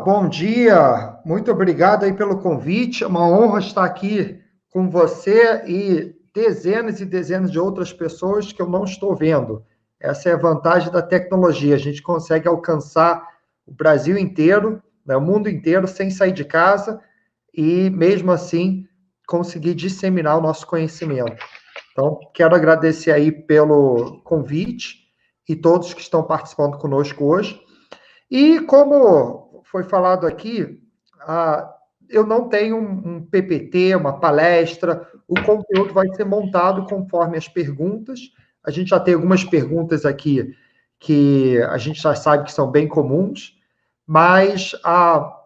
bom dia. Muito obrigado aí pelo convite. É uma honra estar aqui com você e dezenas de outras pessoas que eu não estou vendo. Essa é a vantagem da tecnologia. A gente consegue alcançar o Brasil inteiro, né, o mundo inteiro, sem sair de casa e, mesmo assim, conseguir disseminar o nosso conhecimento. Então, quero agradecer aí pelo convite e todos que estão participando conosco hoje. E como foi falado aqui, eu não tenho um PPT, uma palestra, o conteúdo vai ser montado conforme as perguntas. A gente já tem algumas perguntas aqui que a gente já sabe que são bem comuns, mas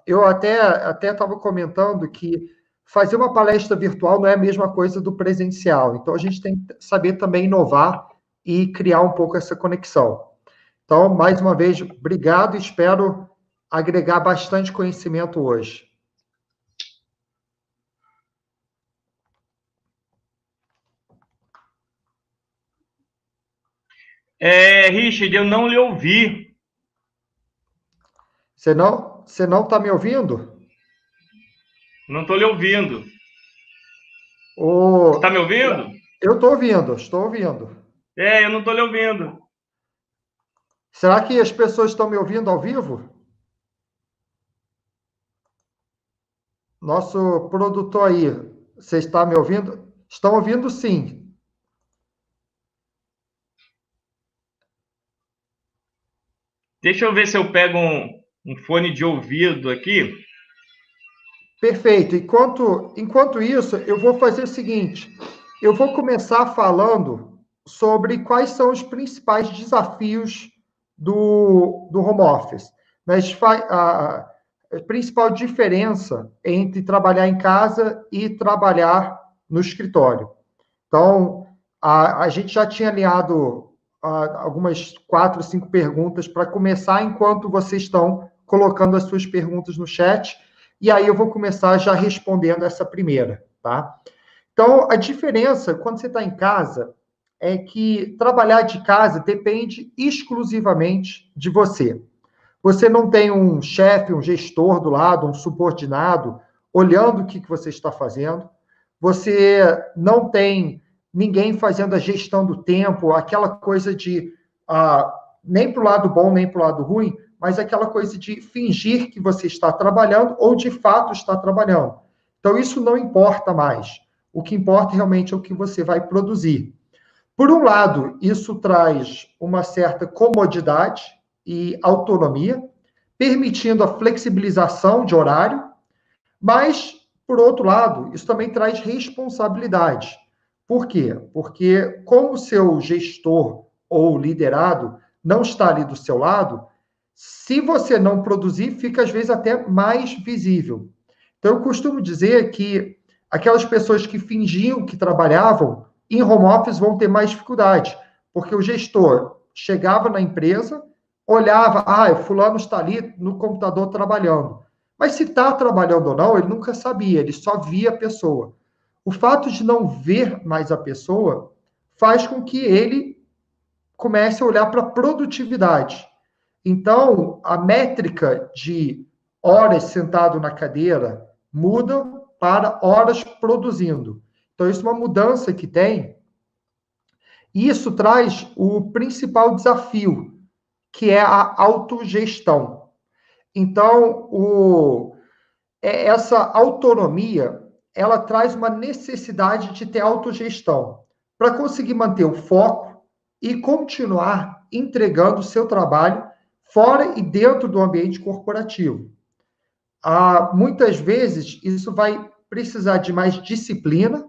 eu até estava comentando que fazer uma palestra virtual não é a mesma coisa do presencial. Então, a gente tem que saber também inovar e criar um pouco essa conexão. Então, mais uma vez, obrigado e espero agregar bastante conhecimento hoje. Richard, eu não lhe ouvi. Você não está me ouvindo? Não estou lhe ouvindo. Você está O, me ouvindo? eu estou ouvindo, estou ouvindo. Eu não estou lhe ouvindo. Será que as pessoas estão me ouvindo ao vivo? Nosso produtor aí, você está me ouvindo? Estão ouvindo sim. Deixa eu ver se eu pego um fone de ouvido aqui. Perfeito. Enquanto isso, eu vou fazer o seguinte: eu vou começar falando sobre quais são os principais desafios do home office. Mas a principal diferença entre trabalhar em casa e trabalhar no escritório. Então, a gente já tinha alinhado algumas 4, 5 perguntas para começar enquanto vocês estão colocando as suas perguntas no chat. E aí eu vou começar já respondendo essa primeira, tá? Então, a diferença quando você está em casa é que trabalhar de casa depende exclusivamente de você. Você não tem um chefe, um gestor do lado, um subordinado, olhando o que você está fazendo. Você não tem ninguém fazendo a gestão do tempo, aquela coisa de nem para o lado bom, nem para o lado ruim, mas aquela coisa de fingir que você está trabalhando ou de fato está trabalhando. Então, isso não importa mais. O que importa realmente é o que você vai produzir. Por um lado, isso traz uma certa comodidade e autonomia, permitindo a flexibilização de horário, mas, por outro lado, isso também traz responsabilidade. Por quê? Porque, como o seu gestor ou liderado não está ali do seu lado, se você não produzir, fica às vezes até mais visível. Então, eu costumo dizer que aquelas pessoas que fingiam que trabalhavam em home office vão ter mais dificuldade, porque o gestor chegava na empresa, olhava, fulano está ali no computador trabalhando. Mas se está trabalhando ou não, ele nunca sabia, ele só via a pessoa. O fato de não ver mais a pessoa faz com que ele comece a olhar para a produtividade. Então, a métrica de horas sentado na cadeira muda para horas produzindo. Então, isso é uma mudança que tem. E isso traz o principal desafio, que é a autogestão. Então, essa autonomia, ela traz uma necessidade de ter autogestão para conseguir manter o foco e continuar entregando o seu trabalho fora e dentro do ambiente corporativo. Muitas vezes, isso vai precisar de mais disciplina,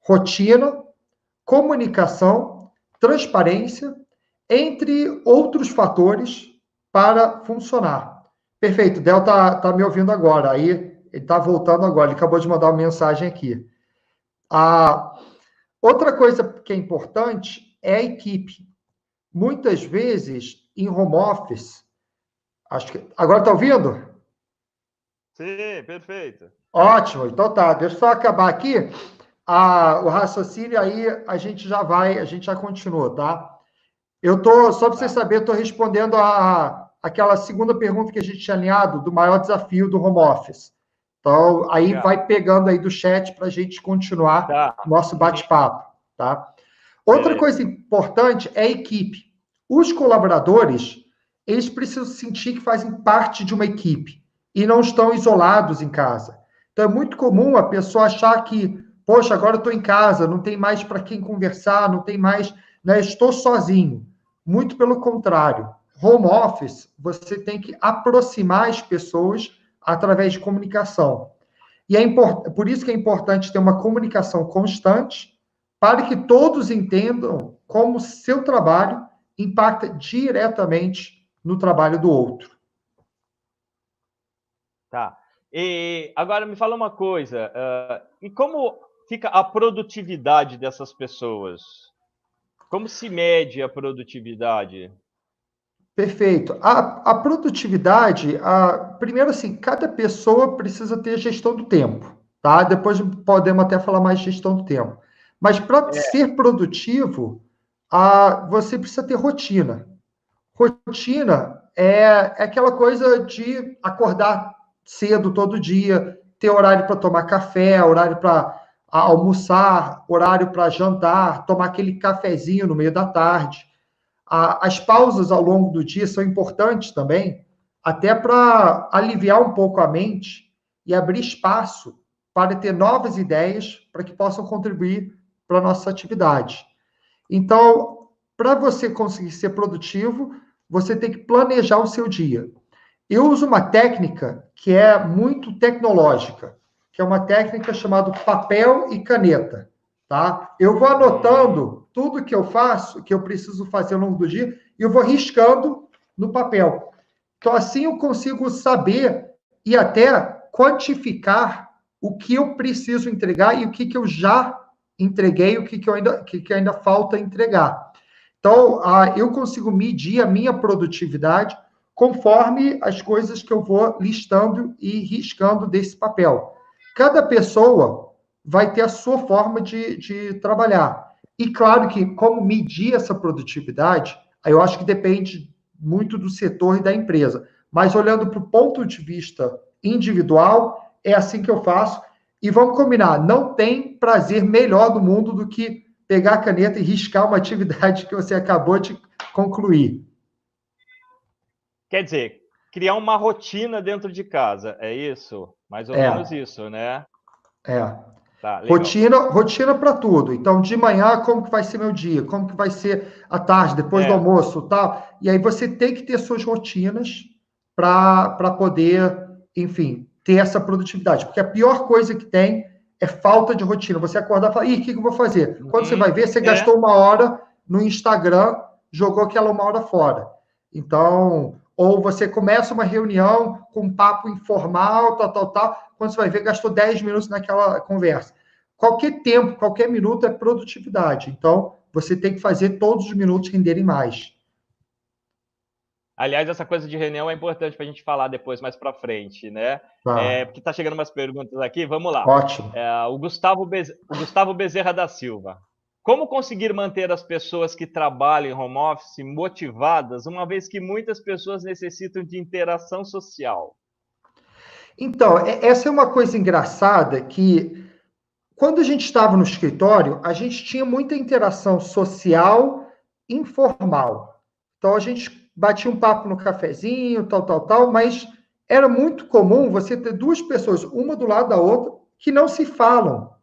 rotina, comunicação, transparência, entre outros fatores para funcionar. Perfeito, Del tá me ouvindo agora, aí ele está voltando agora, ele acabou de mandar uma mensagem aqui. Outra coisa que é importante é a equipe. Muitas vezes, em home office, acho que. Agora está ouvindo? Sim, perfeito. Ótimo, então tá. Deixa eu só acabar aqui o raciocínio, aí a gente já continua, tá? Só para você saber, eu estou respondendo a aquela segunda pergunta que a gente tinha alinhado, do maior desafio do home office. Então, aí vai pegando aí do chat para a gente continuar nosso bate-papo, tá? Outra coisa importante é a equipe. Os colaboradores, eles precisam sentir que fazem parte de uma equipe e não estão isolados em casa. Então, é muito comum a pessoa achar que, poxa, agora eu estou em casa, não tem mais para quem conversar, não tem mais, né, estou sozinho. Muito pelo contrário. Home office, você tem que aproximar as pessoas através de comunicação. E por isso que é importante ter uma comunicação constante para que todos entendam como seu trabalho impacta diretamente no trabalho do outro. Tá. E agora me fala uma coisa, e como fica a produtividade dessas pessoas? Como se mede a produtividade? Perfeito. A produtividade, primeiro assim, cada pessoa precisa ter gestão do tempo, tá? Depois podemos até falar mais de gestão do tempo. Mas para ser produtivo, você precisa ter rotina. Rotina é aquela coisa de acordar cedo todo dia, ter horário para tomar café, horário para almoçar, horário para jantar, tomar aquele cafezinho no meio da tarde. As pausas ao longo do dia são importantes também, até para aliviar um pouco a mente e abrir espaço para ter novas ideias para que possam contribuir para a nossa atividade. Então, para você conseguir ser produtivo, você tem que planejar o seu dia. Eu uso uma técnica que é muito tecnológica, que é uma técnica chamada papel e caneta, tá? Eu vou anotando tudo que eu faço, que eu preciso fazer ao longo do dia, e eu vou riscando no papel. Então, assim eu consigo saber e até quantificar o que eu preciso entregar e o que eu já entreguei e o que ainda falta entregar. Então, eu consigo medir a minha produtividade conforme as coisas que eu vou listando e riscando desse papel. Cada pessoa vai ter a sua forma de trabalhar. E claro que, como medir essa produtividade, aí eu acho que depende muito do setor e da empresa. Mas olhando para o ponto de vista individual, é assim que eu faço. E vamos combinar, não tem prazer melhor do mundo do que pegar a caneta e riscar uma atividade que você acabou de concluir. Quer dizer, criar uma rotina dentro de casa, é isso? Mais ou menos isso, né? Tá, rotina para tudo. Então, de manhã, como que vai ser meu dia? Como que vai ser a tarde, depois do almoço, tal? E aí você tem que ter suas rotinas para poder, enfim, ter essa produtividade. Porque a pior coisa que tem é falta de rotina. Você acordar e falar, o que eu vou fazer? Quando você vai ver, você gastou 1 hora no Instagram, jogou aquela 1 hora fora. Então, ou você começa uma reunião com um papo informal, tal. Quando você vai ver, gastou 10 minutos naquela conversa. Qualquer tempo, qualquer minuto é produtividade. Então, você tem que fazer todos os minutos renderem mais. Aliás, essa coisa de reunião é importante para a gente falar depois, mais para frente, né? Porque está chegando umas perguntas aqui, vamos lá. Ótimo. O Gustavo Bezerra da Silva. Como conseguir manter as pessoas que trabalham em home office motivadas, uma vez que muitas pessoas necessitam de interação social? Então, essa é uma coisa engraçada que, quando a gente estava no escritório, a gente tinha muita interação social informal. Então, a gente batia um papo no cafezinho, tal, mas era muito comum você ter duas pessoas, uma do lado da outra, que não se falam.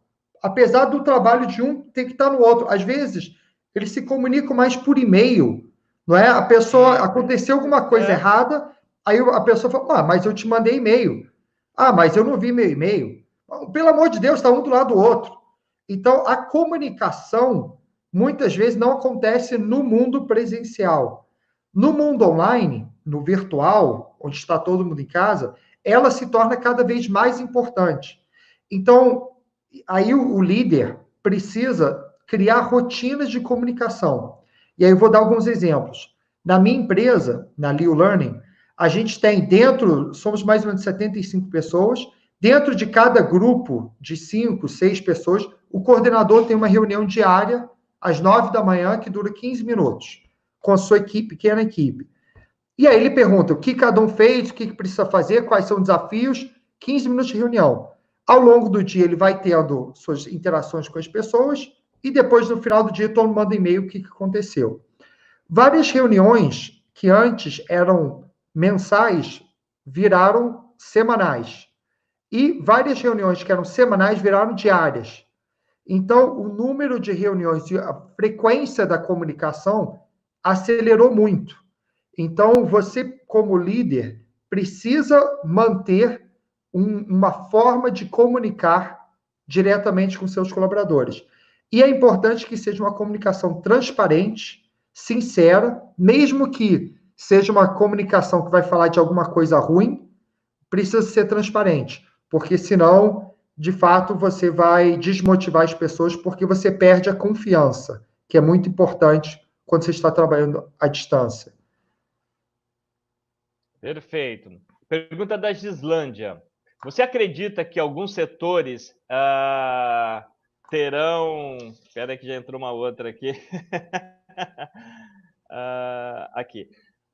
Apesar do trabalho de um ter que estar no outro. Às vezes, eles se comunicam mais por e-mail, não é? A pessoa, aconteceu alguma coisa errada, aí a pessoa fala, mas eu te mandei e-mail. Mas eu não vi meu e-mail. Pelo amor de Deus, está um do lado do outro. Então, a comunicação, muitas vezes, não acontece no mundo presencial. No mundo online, no virtual, onde está todo mundo em casa, ela se torna cada vez mais importante. Então, aí o líder precisa criar rotinas de comunicação. E aí eu vou dar alguns exemplos. Na minha empresa, na Leo Learning, a gente tem somos mais ou menos 75 pessoas, dentro de cada grupo de 5, 6 pessoas, o coordenador tem uma reunião diária, às 9 da manhã, que dura 15 minutos, com a sua equipe, pequena equipe. E aí ele pergunta o que cada um fez, o que precisa fazer, quais são os desafios, 15 minutos de reunião. Ao longo do dia, ele vai tendo suas interações com as pessoas e depois, no final do dia, todo mundo manda e-mail o que aconteceu. Várias reuniões que antes eram mensais viraram semanais. E várias reuniões que eram semanais viraram diárias. Então, o número de reuniões e a frequência da comunicação acelerou muito. Então, você, como líder, precisa manter uma forma de comunicar diretamente com seus colaboradores. E é importante que seja uma comunicação transparente, sincera, mesmo que seja uma comunicação que vai falar de alguma coisa ruim, precisa ser transparente, porque senão, de fato, você vai desmotivar as pessoas porque você perde a confiança, que é muito importante quando você está trabalhando à distância. Perfeito. Pergunta da Gislândia. Você acredita que alguns setores terão... Espera que já entrou uma outra aqui. Aqui.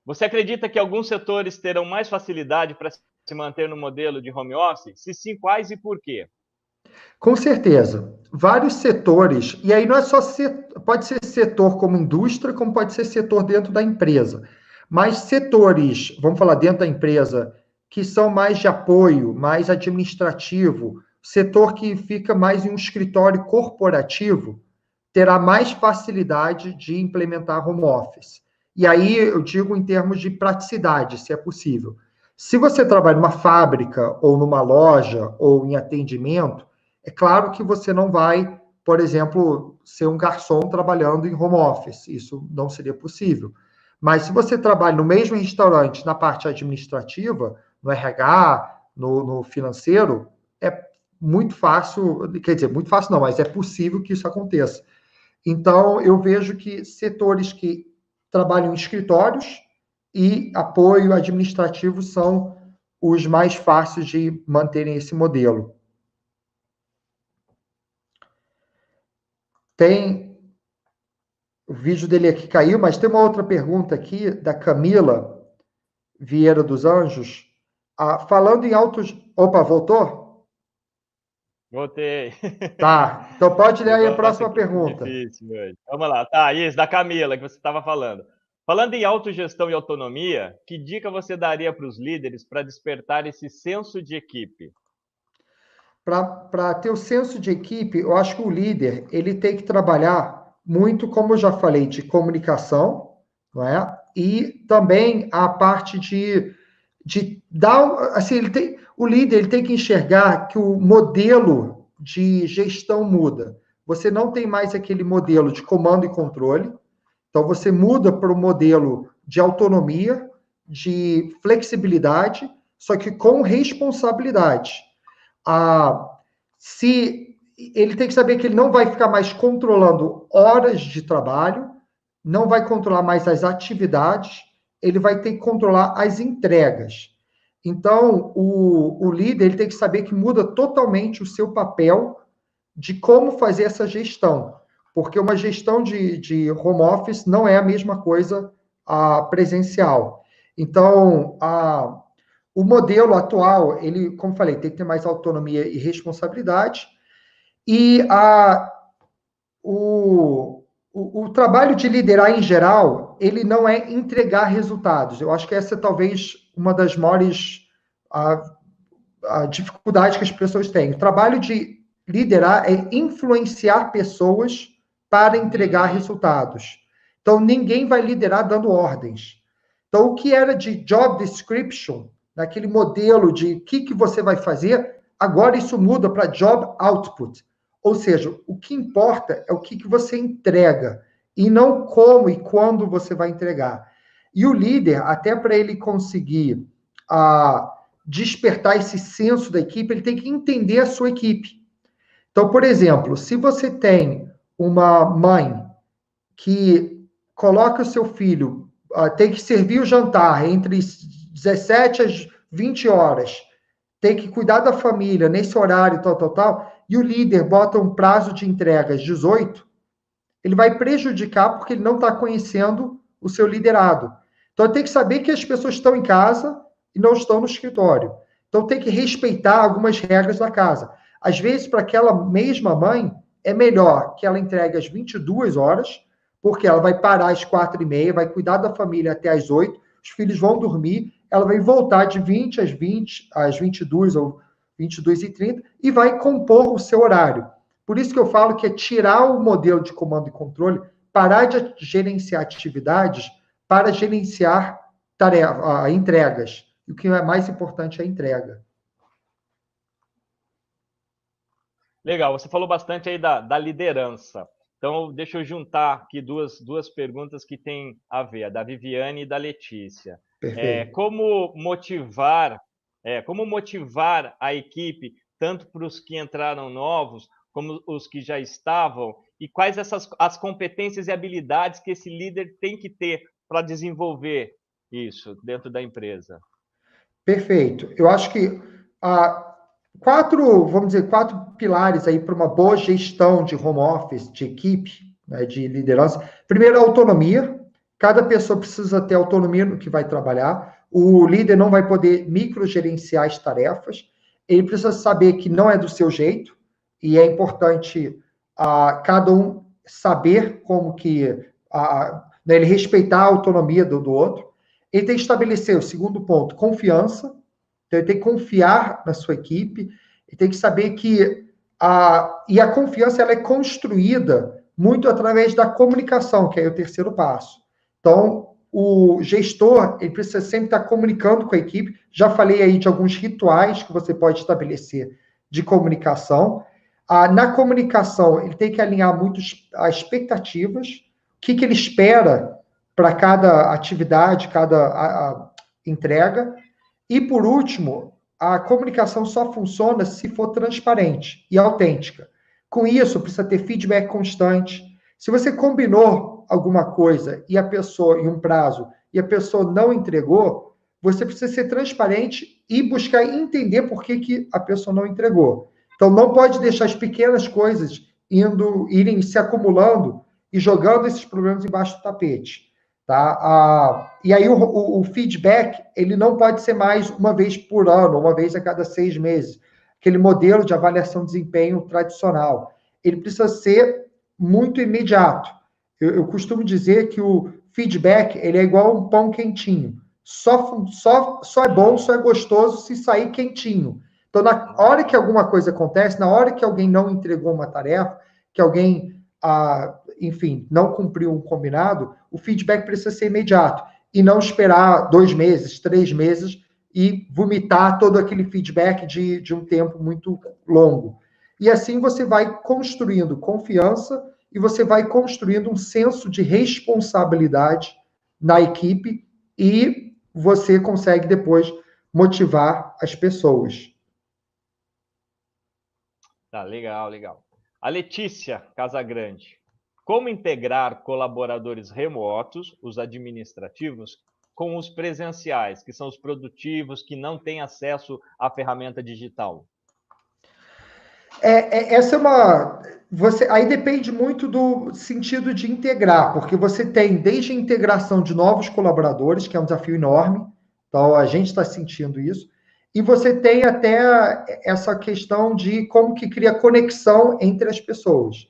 Você acredita que alguns setores terão mais facilidade para se manter no modelo de home office? Se sim, quais e por quê? Com certeza. Vários setores, e aí não é só pode ser setor como indústria, como pode ser setor dentro da empresa. Mas setores, vamos falar dentro da empresa, que são mais de apoio, mais administrativo, setor que fica mais em um escritório corporativo, terá mais facilidade de implementar home office. E aí eu digo em termos de praticidade, se é possível. Se você trabalha numa fábrica, ou numa loja, ou em atendimento, é claro que você não vai, por exemplo, ser um garçom trabalhando em home office. Isso não seria possível. Mas se você trabalha no mesmo restaurante, na parte administrativa, no RH, no financeiro, é muito fácil, quer dizer, muito fácil não, mas é possível que isso aconteça. Então, eu vejo que setores que trabalham em escritórios e apoio administrativo são os mais fáceis de manterem esse modelo. Tem o vídeo dele aqui caiu, mas tem uma outra pergunta aqui da Camila Vieira dos Anjos, falando em autos. Opa, voltou? Voltei. Tá, então pode ler aí a próxima pergunta. Difícil hoje. Vamos lá. Tá, isso, da Camila, que você estava falando. Falando em autogestão e autonomia, que dica você daria para os líderes para despertar esse senso de equipe? Para ter o senso de equipe, eu acho que o líder ele tem que trabalhar muito, como eu já falei, de comunicação, não é? E também a parte de dar, assim, o líder ele tem que enxergar que o modelo de gestão muda. Você não tem mais aquele modelo de comando e controle, então você muda para o modelo de autonomia, de flexibilidade, só que com responsabilidade. Se ele tem que saber que ele não vai ficar mais controlando horas de trabalho, não vai controlar mais as atividades, ele vai ter que controlar as entregas. Então, o líder ele tem que saber que muda totalmente o seu papel de como fazer essa gestão, porque uma gestão de home office não é a mesma coisa presencial. Então, o modelo atual, ele, como falei, tem que ter mais autonomia e responsabilidade, e o trabalho de liderar em geral, ele não é entregar resultados. Eu acho que essa é talvez uma das maiores dificuldades que as pessoas têm. O trabalho de liderar é influenciar pessoas para entregar resultados. Então, ninguém vai liderar dando ordens. Então, o que era de job description, naquele modelo de o que você vai fazer, agora isso muda para job output. Ou seja, o que importa é o que você entrega, e não como e quando você vai entregar. E o líder, até para ele conseguir despertar esse senso da equipe, ele tem que entender a sua equipe. Então, por exemplo, se você tem uma mãe que coloca o seu filho, tem que servir o jantar entre 17 às 20 horas, tem que cuidar da família nesse horário, tal, e o líder bota um prazo de entrega às 18, ele vai prejudicar porque ele não está conhecendo o seu liderado. Então, tem que saber que as pessoas estão em casa e não estão no escritório. Então, tem que respeitar algumas regras da casa. Às vezes, para aquela mesma mãe, é melhor que ela entregue às 22 horas, porque ela vai parar às 4h30, vai cuidar da família até às 8, os filhos vão dormir, ela vai voltar de 20 às 20, às 22 ou 22h30 e vai compor o seu horário. Por isso que eu falo que é tirar o modelo de comando e controle, parar de gerenciar atividades para gerenciar entregas. E o que é mais importante é a entrega. Legal, você falou bastante aí da liderança. Então, deixa eu juntar aqui duas perguntas que têm a ver, a da Viviane e da Letícia. Perfeito. Como motivar a equipe, tanto para os que entraram novos, como os que já estavam, e quais as competências e habilidades que esse líder tem que ter para desenvolver isso dentro da empresa? Perfeito. Eu acho que quatro pilares aí para uma boa gestão de home office, de equipe, né, de liderança. Primeiro, a autonomia. Cada pessoa precisa ter autonomia no que vai trabalhar. O líder não vai poder microgerenciar as tarefas. Ele precisa saber que não é do seu jeito e é importante cada um saber como que né, ele respeitar a autonomia do outro. Ele tem que estabelecer, o segundo ponto, confiança. Então, ele tem que confiar na sua equipe. Ele tem que saber que a confiança ela é construída muito através da comunicação, que é o terceiro passo. Então, o gestor ele precisa sempre estar comunicando com a equipe. Já falei aí de alguns rituais que você pode estabelecer de comunicação. Na comunicação, ele tem que alinhar muito as expectativas, o que ele espera para cada atividade, cada entrega. E, por último, a comunicação só funciona se for transparente e autêntica. Com isso, precisa ter feedback constante. Se você combinou alguma coisa e a pessoa, em um prazo, e a pessoa não entregou, você precisa ser transparente e buscar entender por que a pessoa não entregou. Então, não pode deixar as pequenas coisas irem se acumulando e jogando esses problemas embaixo do tapete. Tá? E aí o feedback, ele não pode ser mais uma vez por ano, uma vez a cada 6 meses. Aquele modelo de avaliação de desempenho tradicional. Ele precisa ser muito imediato. Eu costumo dizer que o feedback, ele é igual um pão quentinho. Só é bom, só é gostoso se sair quentinho. Então, na hora que alguma coisa acontece, na hora que alguém não entregou uma tarefa, que alguém, enfim, não cumpriu um combinado, o feedback precisa ser imediato e não esperar 2 meses, 3 meses e vomitar todo aquele feedback de um tempo muito longo. E assim você vai construindo confiança e você vai construindo um senso de responsabilidade na equipe e você consegue depois motivar as pessoas. Tá, legal, legal. A Letícia Casagrande. Como integrar colaboradores remotos, os administrativos, com os presenciais, que são os produtivos, que não têm acesso à ferramenta digital? Essa é aí depende muito do sentido de integrar, porque você tem desde a integração de novos colaboradores, que é um desafio enorme, então a gente está sentindo isso, e você tem até essa questão de como que cria conexão entre as pessoas.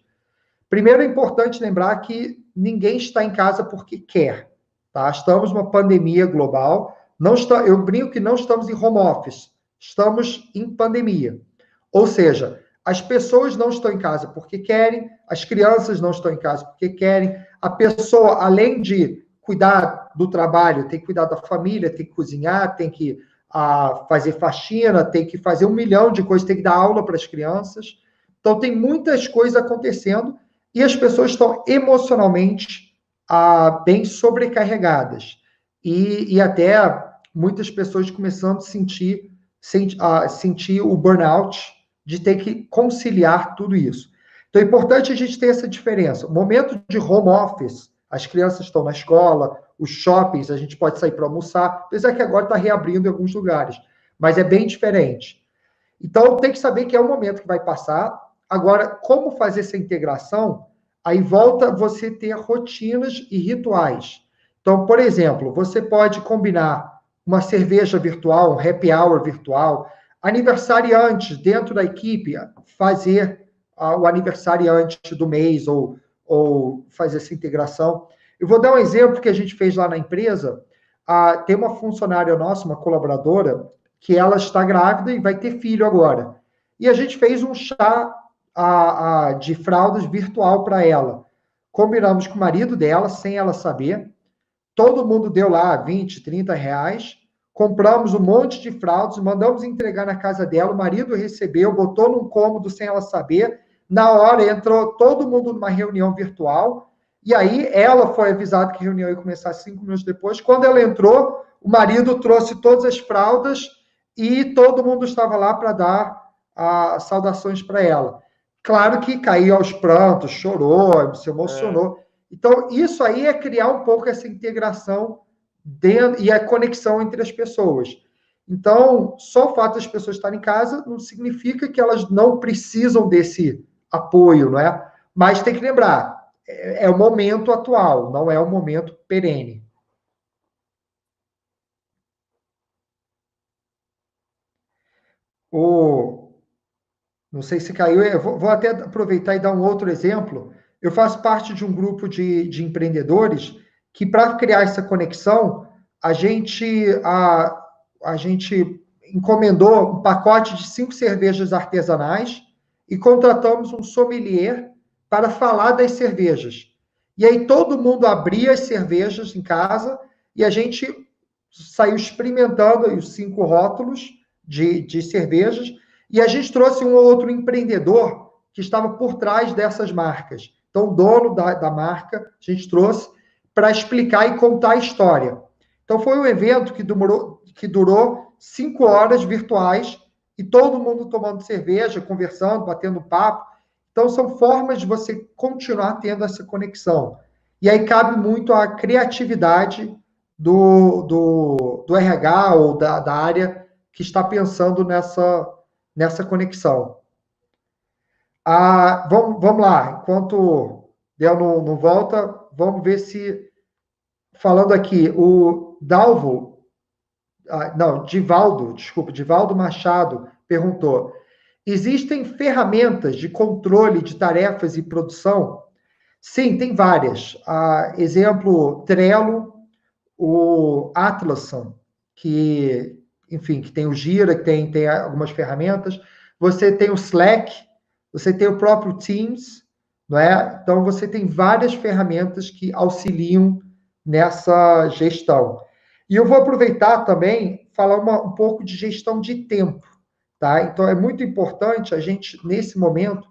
Primeiro é importante lembrar que ninguém está em casa porque quer, tá? Estamos numa pandemia global, eu brinco que não estamos em home office, estamos em pandemia. Ou seja, as pessoas não estão em casa porque querem, as crianças não estão em casa porque querem, a pessoa, além de cuidar do trabalho, tem que cuidar da família, tem que cozinhar, tem que fazer faxina, tem que fazer 1 milhão de coisas, tem que dar aula para as crianças. Então, tem muitas coisas acontecendo e as pessoas estão emocionalmente bem sobrecarregadas. E até muitas pessoas começando a sentir o burnout de ter que conciliar tudo isso. Então, é importante a gente ter essa diferença. O momento de home office, as crianças estão na escola, os shoppings, a gente pode sair para almoçar, apesar que agora está reabrindo em alguns lugares, mas é bem diferente. Então, tem que saber que é um momento que vai passar. Agora, como fazer essa integração? Aí volta você ter rotinas e rituais. Então, por exemplo, você pode combinar uma cerveja virtual, um happy hour virtual, aniversariantes dentro da equipe, fazer o aniversariante do mês ou fazer essa integração. Eu vou dar um exemplo que a gente fez lá na empresa. Tem uma funcionária nossa, uma colaboradora, que ela está grávida e vai ter filho agora. E a gente fez um chá de fraldas virtual para ela. Combinamos com o marido dela, sem ela saber. Todo mundo deu lá 20, 30 reais. Compramos um monte de fraldas, mandamos entregar na casa dela. O marido recebeu, botou num cômodo sem ela saber. Na hora entrou todo mundo numa reunião virtual. E aí ela foi avisada que a reunião ia começar 5 minutos depois. Quando ela entrou, o marido trouxe todas as fraldas e todo mundo estava lá para dar saudações para ela. Claro que caiu aos prantos, chorou, se emocionou. Então, isso aí é criar um pouco essa integração e a conexão entre as pessoas. Então, só o fato das pessoas estarem em casa não significa que elas não precisam desse apoio, não é? Mas tem que lembrar, é o momento atual, não é o momento perene. Não sei se caiu, eu vou até aproveitar e dar um outro exemplo. Eu faço parte de um grupo de empreendedores que, para criar essa conexão, a gente encomendou um pacote de 5 cervejas artesanais e contratamos um sommelier para falar das cervejas. E aí todo mundo abria as cervejas em casa e a gente saiu experimentando os 5 rótulos de cervejas e a gente trouxe um ou outro empreendedor que estava por trás dessas marcas. Então, o dono da marca, a gente trouxe para explicar e contar a história. Então, foi um evento que durou 5 horas virtuais e todo mundo tomando cerveja, conversando, batendo papo. Então, são formas de você continuar tendo essa conexão. E aí cabe muito a criatividade do RH ou da área que está pensando nessa conexão. Vamos lá, enquanto Del não volta, vamos ver se, falando aqui, o Divaldo Machado perguntou, existem ferramentas de controle de tarefas e produção? Sim, tem várias. Exemplo, Trello, o Atlassian, que tem o Gira, que tem algumas ferramentas. Você tem o Slack, você tem o próprio Teams, não é? Então, você tem várias ferramentas que auxiliam nessa gestão. E eu vou aproveitar também, falar um pouco de gestão de tempo, tá? Então, é muito importante a gente, nesse momento,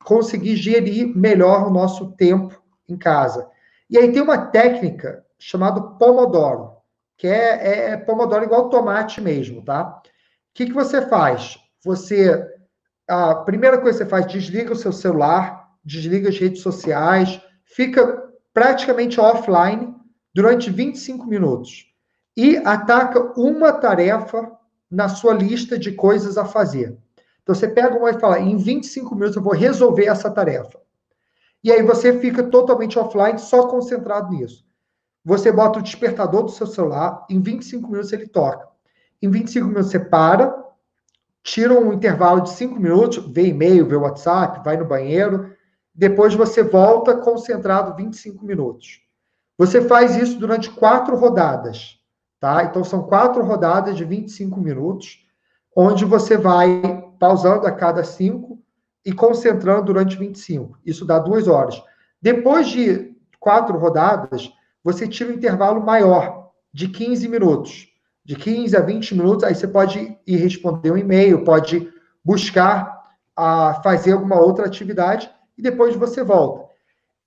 conseguir gerir melhor o nosso tempo em casa. E aí tem uma técnica chamada Pomodoro, que é Pomodoro igual tomate mesmo, tá? O que você faz? A primeira coisa que você faz, desliga o seu celular, desliga as redes sociais, fica praticamente offline durante 25 minutos e ataca uma tarefa na sua lista de coisas a fazer. Então, você pega uma e fala, em 25 minutos eu vou resolver essa tarefa. E aí você fica totalmente offline, só concentrado nisso. Você bota o despertador do seu celular, em 25 minutos ele toca. Em 25 minutos você para, tira um intervalo de 5 minutos, vê e-mail, vê WhatsApp, vai no banheiro, depois você volta concentrado 25 minutos. Você faz isso durante 4 rodadas, tá? Então, são 4 rodadas de 25 minutos, onde você vai pausando a cada 5 e concentrando durante 25. Isso dá 2 horas. Depois de 4 rodadas, você tira um intervalo maior, de 15 minutos. De 15 a 20 minutos, aí você pode ir responder um e-mail, pode buscar fazer alguma outra atividade e depois você volta.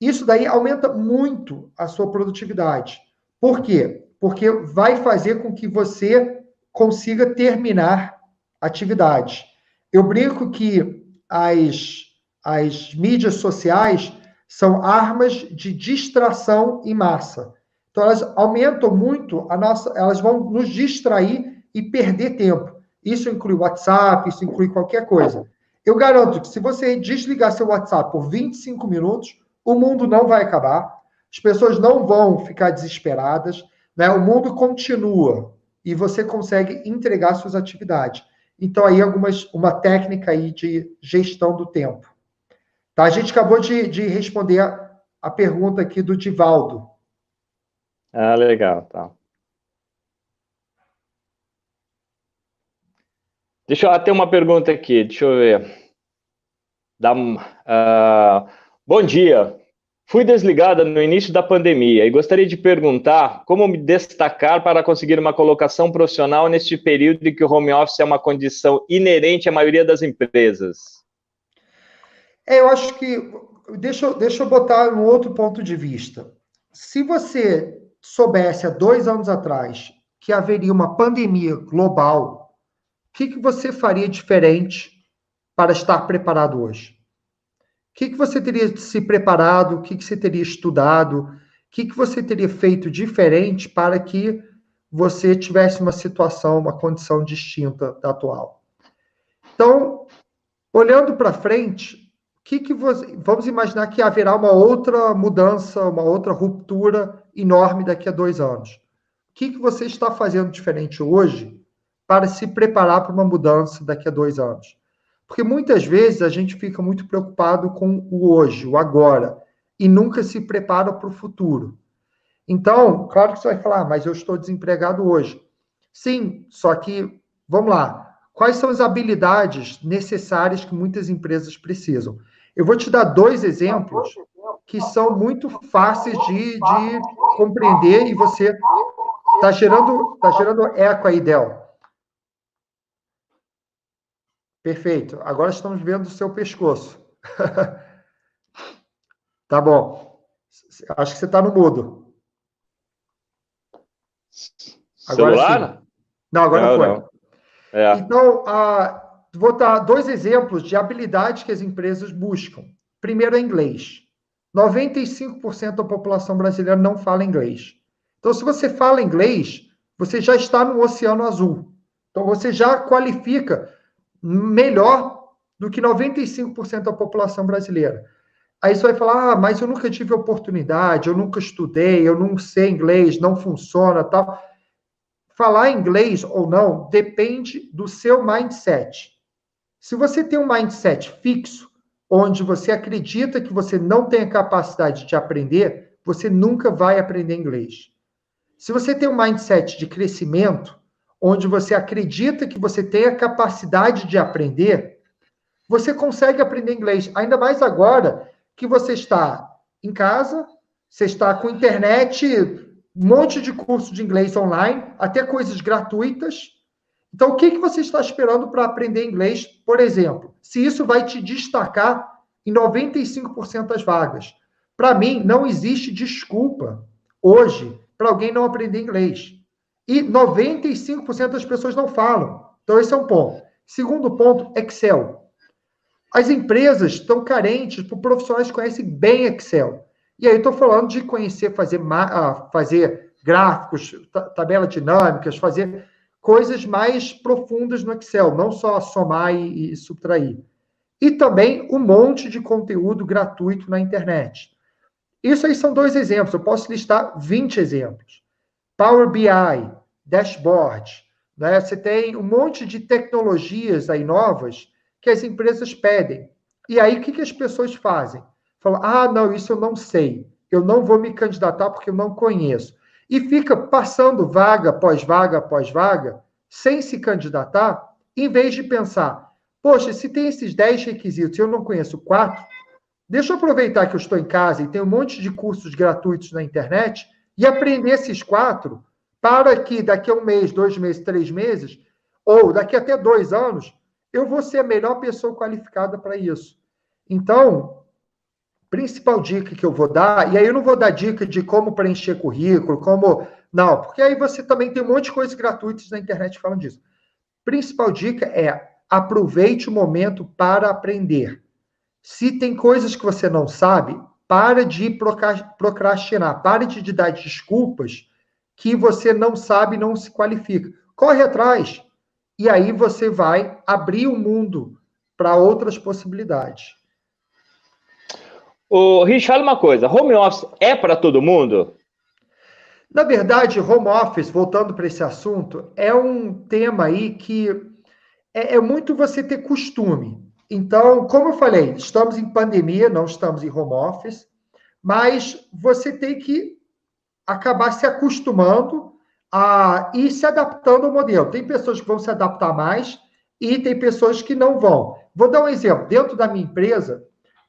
Isso daí aumenta muito a sua produtividade. Por quê? Porque vai fazer com que você consiga terminar atividades. Eu brinco que as mídias sociais são armas de distração em massa. Então, elas aumentam muito elas vão nos distrair e perder tempo. Isso inclui WhatsApp, isso inclui qualquer coisa. Eu garanto que se você desligar seu WhatsApp por 25 minutos, o mundo não vai acabar, as pessoas não vão ficar desesperadas, né? O mundo continua e você consegue entregar suas atividades. Então, aí, uma técnica aí de gestão do tempo. Tá? A gente acabou de responder a pergunta aqui do Divaldo. Ah, legal, tá. Deixa eu ter uma pergunta aqui, deixa eu ver. Bom dia. Fui desligada no início da pandemia e gostaria de perguntar como me destacar para conseguir uma colocação profissional neste período em que o home office é uma condição inerente à maioria das empresas. Eu acho que... Deixa eu botar um outro ponto de vista. Se você soubesse há 2 anos atrás que haveria uma pandemia global, o que você faria diferente para estar preparado hoje? O que você teria se preparado? O que você teria estudado? O que você teria feito diferente para que você tivesse uma situação, uma condição distinta da atual? Então, olhando para frente, vamos imaginar que haverá uma outra mudança, uma outra ruptura enorme daqui a 2 anos. O que você está fazendo diferente hoje para se preparar para uma mudança daqui a 2 anos? Porque muitas vezes a gente fica muito preocupado com o hoje, o agora, e nunca se prepara para o futuro. Então, claro que você vai falar, mas eu estou desempregado hoje. Sim, só que, vamos lá, quais são as habilidades necessárias que muitas empresas precisam? Eu vou te dar 2 exemplos que são muito fáceis de compreender e você está gerando eco aí, Del. Perfeito. Agora estamos vendo o seu pescoço. Tá bom. Acho que você está no mudo. Agora Celular? sim. Não, agora não foi. Não. É. Então, vou dar 2 exemplos de habilidades que as empresas buscam. Primeiro é inglês. 95% da população brasileira não fala inglês. Então, se você fala inglês, você já está no oceano azul. Então, você já qualifica melhor do que 95% da população brasileira. Aí você vai falar, mas eu nunca tive oportunidade, eu nunca estudei, eu não sei inglês, não funciona, tal. Falar inglês ou não depende do seu mindset. Se você tem um mindset fixo, onde você acredita que você não tem a capacidade de aprender, você nunca vai aprender inglês. Se você tem um mindset de crescimento, onde você acredita que você tem a capacidade de aprender, você consegue aprender inglês. Ainda mais agora que você está em casa, você está com internet, um monte de curso de inglês online, até coisas gratuitas. Então, o que você está esperando para aprender inglês, por exemplo? Se isso vai te destacar em 95% das vagas. Para mim, não existe desculpa hoje para alguém não aprender inglês. E 95% das pessoas não falam. Então, esse é um ponto. Segundo ponto, Excel. As empresas estão carentes por profissionais que conhecem bem Excel. E aí estou falando de conhecer, fazer gráficos, tabelas dinâmicas, fazer coisas mais profundas no Excel, não só somar e subtrair. E também um monte de conteúdo gratuito na internet. Isso aí são 2 exemplos, eu posso listar 20 exemplos. Power BI, dashboard, né? Você tem um monte de tecnologias aí novas que as empresas pedem. E aí, o que as pessoas fazem? Falam, não, isso eu não sei. Eu não vou me candidatar porque eu não conheço. E fica passando vaga após vaga após vaga, sem se candidatar, em vez de pensar, poxa, se tem esses 10 requisitos e eu não conheço 4, deixa eu aproveitar que eu estou em casa e tem um monte de cursos gratuitos na internet e aprender esses 4 para que daqui a 1 mês, 2 meses, 3 meses, ou daqui até 2 anos, eu vou ser a melhor pessoa qualificada para isso. Então, principal dica que eu vou dar, e aí eu não vou dar dica de como preencher currículo, não, porque aí você também tem um monte de coisas gratuitas na internet falando disso. Principal dica é aproveite o momento para aprender. Se tem coisas que você não sabe, para de procrastinar, pare de dar desculpas que você não sabe, não se qualifica. Corre atrás. E aí você vai abrir o mundo para outras possibilidades. Ô, Rich, fala uma coisa, home office é para todo mundo? Na verdade, home office, voltando para esse assunto, é um tema aí que é muito você ter costume. Então, como eu falei, estamos em pandemia, não estamos em home office, mas você tem que acabar se acostumando a ir se adaptando ao modelo. Tem pessoas que vão se adaptar mais e tem pessoas que não vão. Vou dar um exemplo. Dentro da minha empresa,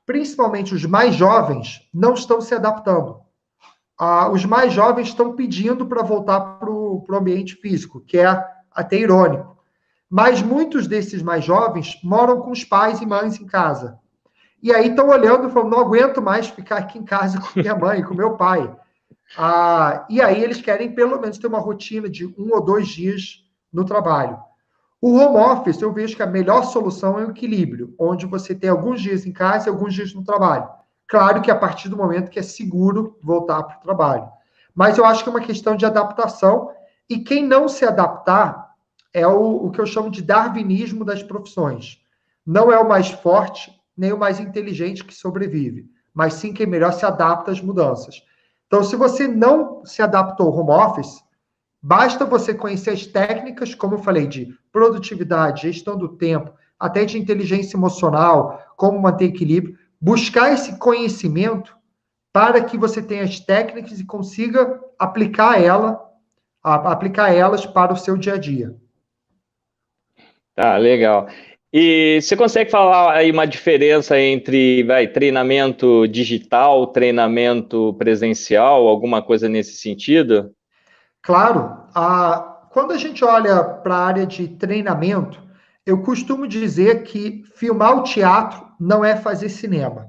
principalmente os mais jovens, não estão se adaptando. Os mais jovens estão pedindo para voltar para o ambiente físico, que é até irônico. Mas muitos desses mais jovens moram com os pais e mães em casa. E aí estão olhando e falando, não aguento mais ficar aqui em casa com minha mãe, com meu pai. E aí eles querem pelo menos ter uma rotina de 1 ou 2 dias no trabalho. O home office, eu vejo que a melhor solução é o equilíbrio, onde você tem alguns dias em casa e alguns dias no trabalho. Claro que a partir do momento que é seguro voltar para o trabalho. Mas eu acho que é uma questão de adaptação, e quem não se adaptar é o que eu chamo de darwinismo das profissões. Não é o mais forte, nem o mais inteligente que sobrevive, mas sim quem melhor se adapta às mudanças. Então, se você não se adaptou ao home office, basta você conhecer as técnicas, como eu falei, de produtividade, gestão do tempo, até de inteligência emocional, como manter equilíbrio, buscar esse conhecimento para que você tenha as técnicas e consiga aplicar elas para o seu dia a dia. Tá, legal. E você consegue falar aí uma diferença entre treinamento digital, treinamento presencial, alguma coisa nesse sentido? Claro, quando a gente olha para a área de treinamento, eu costumo dizer que filmar o teatro não é fazer cinema.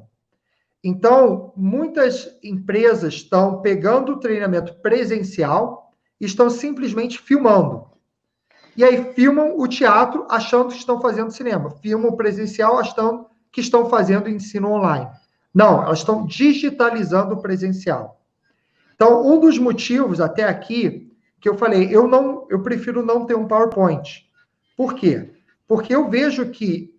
Então, muitas empresas estão pegando o treinamento presencial e estão simplesmente filmando. E aí filmam o teatro achando que estão fazendo cinema. Filmam o presencial achando que estão fazendo ensino online. Não, elas estão digitalizando o presencial. Então, um dos motivos até aqui que eu falei, eu prefiro não ter um PowerPoint. Por quê? Porque eu vejo que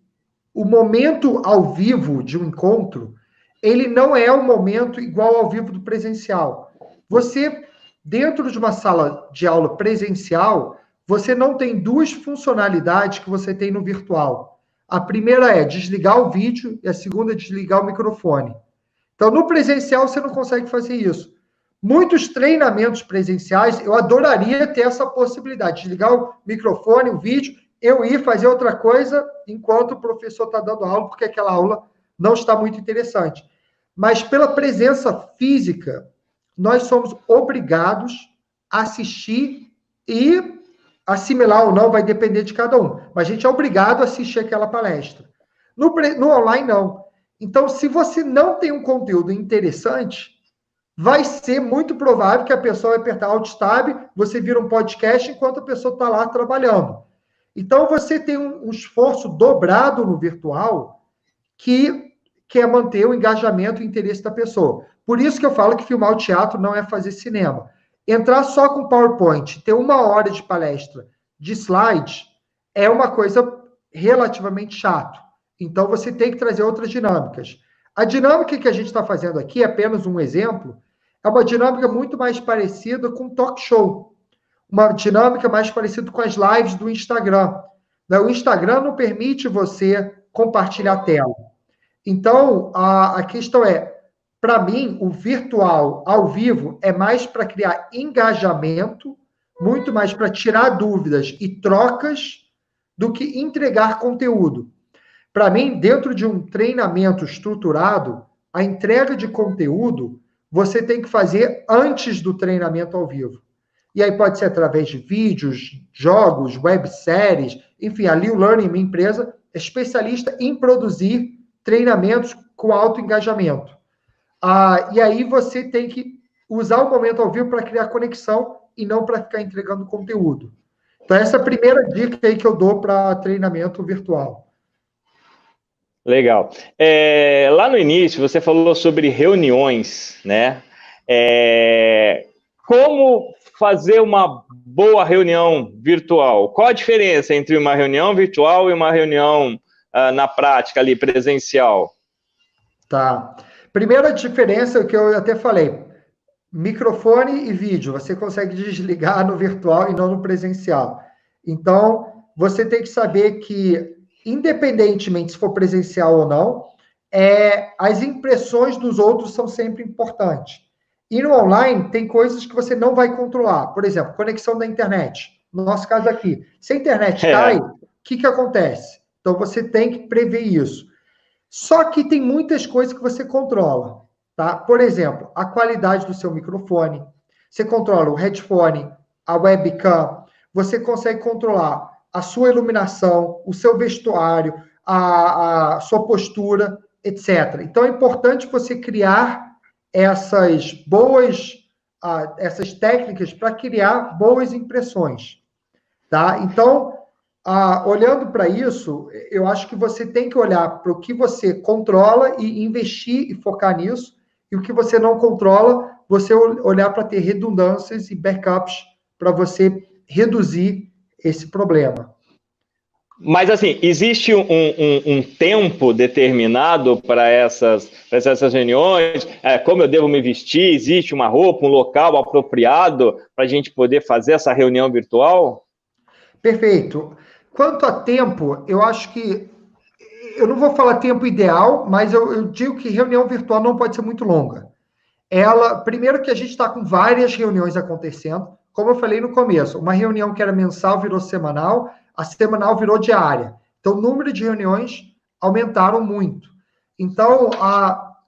o momento ao vivo de um encontro, ele não é o momento igual ao vivo do presencial. Você, dentro de uma sala de aula presencial, você não tem 2 funcionalidades que você tem no virtual. A primeira é desligar o vídeo e a segunda é desligar o microfone. Então, no presencial, você não consegue fazer isso. Muitos treinamentos presenciais, eu adoraria ter essa possibilidade, desligar o microfone, o vídeo, eu ir fazer outra coisa enquanto o professor está dando aula, porque aquela aula não está muito interessante. Mas pela presença física, nós somos obrigados a assistir e assimilar ou não vai depender de cada um. Mas a gente é obrigado a assistir aquela palestra. No online, não. Então, se você não tem um conteúdo interessante, vai ser muito provável que a pessoa vai apertar Alt Tab, você vira um podcast enquanto a pessoa está lá trabalhando. Então, você tem um esforço dobrado no virtual que é manter o engajamento e o interesse da pessoa. Por isso que eu falo que filmar o teatro não é fazer cinema. Entrar só com PowerPoint, ter 1 hora de palestra de slides, é uma coisa relativamente chato. Então, você tem que trazer outras dinâmicas. A dinâmica que a gente está fazendo aqui, apenas um exemplo, é uma dinâmica muito mais parecida com talk show. Uma dinâmica mais parecida com as lives do Instagram. O Instagram não permite você compartilhar a tela. Então, a questão é, para mim, o virtual ao vivo é mais para criar engajamento, muito mais para tirar dúvidas e trocas do que entregar conteúdo. Para mim, dentro de um treinamento estruturado, a entrega de conteúdo você tem que fazer antes do treinamento ao vivo. E aí pode ser através de vídeos, jogos, webséries, enfim, a Liu Learning, minha empresa, é especialista em produzir treinamentos com alto engajamento. E aí você tem que usar o momento ao vivo para criar conexão e não para ficar entregando conteúdo. Então, essa é a primeira dica aí que eu dou para treinamento virtual. Legal. Lá no início, você falou sobre reuniões, né? Como fazer uma boa reunião virtual? Qual a diferença entre uma reunião virtual e uma reunião na prática ali, presencial? Tá. Primeira diferença que eu até falei, microfone e vídeo, você consegue desligar no virtual e não no presencial. Então, você tem que saber que, independentemente se for presencial ou não, as impressões dos outros são sempre importantes. E no online, tem coisas que você não vai controlar. Por exemplo, conexão da internet. No nosso caso aqui, se a internet cai, o que acontece? Então, você tem que prever isso. Só que tem muitas coisas que você controla, tá? Por exemplo, a qualidade do seu microfone. Você controla o headphone, a webcam. Você consegue controlar a sua iluminação, o seu vestuário, a sua postura, etc. Então, é importante você criar essas técnicas para criar boas impressões, tá? Então, olhando para isso, eu acho que você tem que olhar para o que você controla e investir e focar nisso, e o que você não controla, você olhar para ter redundâncias e backups para você reduzir esse problema. Mas, assim, existe um tempo determinado para essas reuniões? Como eu devo me vestir? Existe uma roupa, um local apropriado para a gente poder fazer essa reunião virtual? Perfeito. Quanto a tempo, eu acho que... Eu não vou falar tempo ideal, mas eu digo que reunião virtual não pode ser muito longa. Primeiro que a gente está com várias reuniões acontecendo, como eu falei no começo, uma reunião que era mensal virou semanal, a semanal virou diária. Então, o número de reuniões aumentaram muito. Então,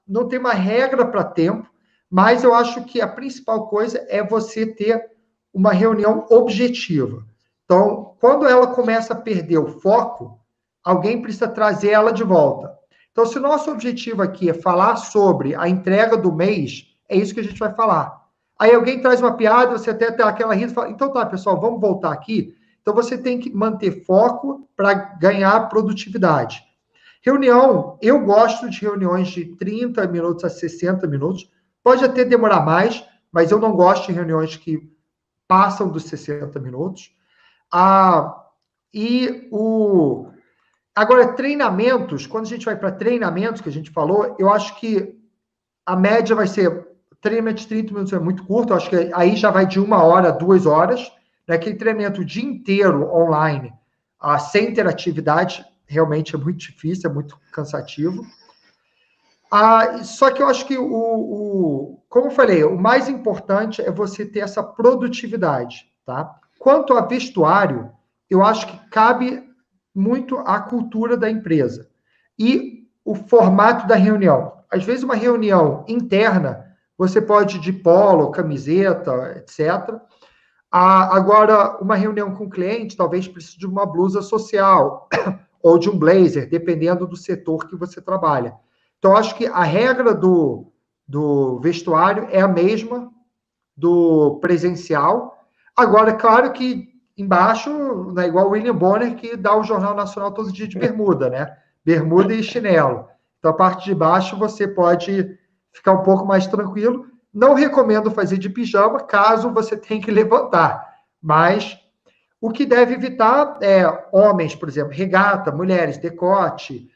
não tem uma regra para tempo, mas eu acho que a principal coisa é você ter uma reunião objetiva. Então, quando ela começa a perder o foco, alguém precisa trazer ela de volta. Então, se o nosso objetivo aqui é falar sobre a entrega do mês, é isso que a gente vai falar. Aí alguém traz uma piada, você até tem aquela risa e fala, então tá, pessoal, vamos voltar aqui. Então, você tem que manter foco para ganhar produtividade. Reunião, eu gosto de reuniões de 30 minutos a 60 minutos. Pode até demorar mais, mas eu não gosto de reuniões que passam dos 60 minutos. Agora, treinamentos, quando a gente vai para treinamentos, que a gente falou, eu acho que a média vai ser, treinamento de 30 minutos é muito curto, eu acho que aí já vai de 1 hora a 2 horas, né? Aquele treinamento o dia inteiro online, sem interatividade, realmente é muito difícil, é muito cansativo. Só que eu acho que, como eu falei, o mais importante é você ter essa produtividade, tá? Quanto a vestuário, eu acho que cabe muito à cultura da empresa e o formato da reunião. Às vezes, uma reunião interna, você pode ir de polo, camiseta, etc. Agora, uma reunião com o cliente, talvez precise de uma blusa social ou de um blazer, dependendo do setor que você trabalha. Então, acho que a regra do vestuário é a mesma do presencial. Agora, claro que embaixo, né, igual o William Bonner, que dá o Jornal Nacional todo dia de bermuda, né? Bermuda e chinelo. Então, a parte de baixo você pode ficar um pouco mais tranquilo. Não recomendo fazer de pijama, caso você tenha que levantar. Mas o que deve evitar é homens, por exemplo, regata, mulheres, decote,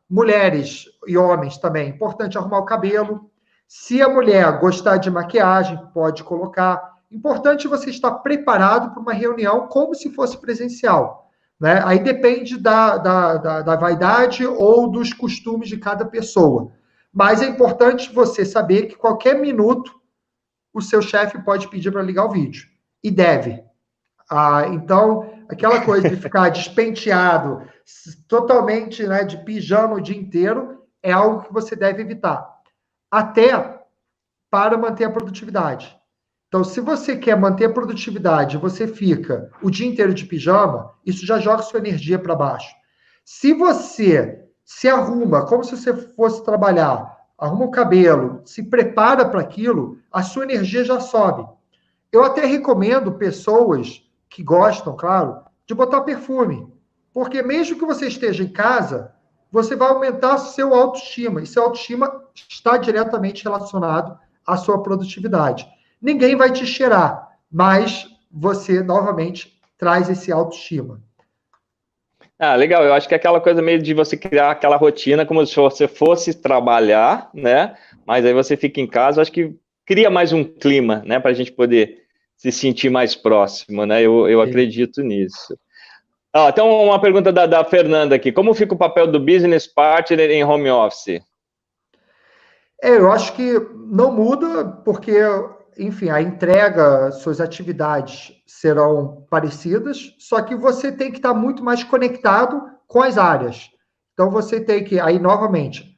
mulheres e homens também. Importante arrumar o cabelo. Se a mulher gostar de maquiagem, pode colocar. Importante você estar preparado para uma reunião como se fosse presencial, né? Aí depende da vaidade ou dos costumes de cada pessoa. Mas é importante você saber que qualquer minuto o seu chefe pode pedir para ligar o vídeo. E deve. Então, aquela coisa de ficar despenteado, totalmente, né, de pijama o dia inteiro, é algo que você deve evitar. Até para manter a produtividade. Então, se você quer manter a produtividade, você fica o dia inteiro de pijama, isso já joga sua energia para baixo. Se você se arruma, como se você fosse trabalhar, arruma o cabelo, se prepara para aquilo, a sua energia já sobe. Eu até recomendo pessoas que gostam, claro, de botar perfume. Porque mesmo que você esteja em casa, você vai aumentar seu autoestima. E seu autoestima está diretamente relacionado à sua produtividade. Ninguém vai te cheirar, mas você, novamente, traz esse autoestima. Ah, legal. Eu acho que é aquela coisa meio de você criar aquela rotina como se você fosse trabalhar, né? Mas aí você fica em casa, eu acho que cria mais um clima, né? Para a gente poder se sentir mais próximo, né? Eu Sim. acredito nisso. Ah, tem uma pergunta da Fernanda aqui. Como fica o papel do business partner em home office? Eu acho que não muda, porque, enfim, a entrega, suas atividades serão parecidas, só que você tem que estar muito mais conectado com as áreas. Então, você tem que, aí, novamente,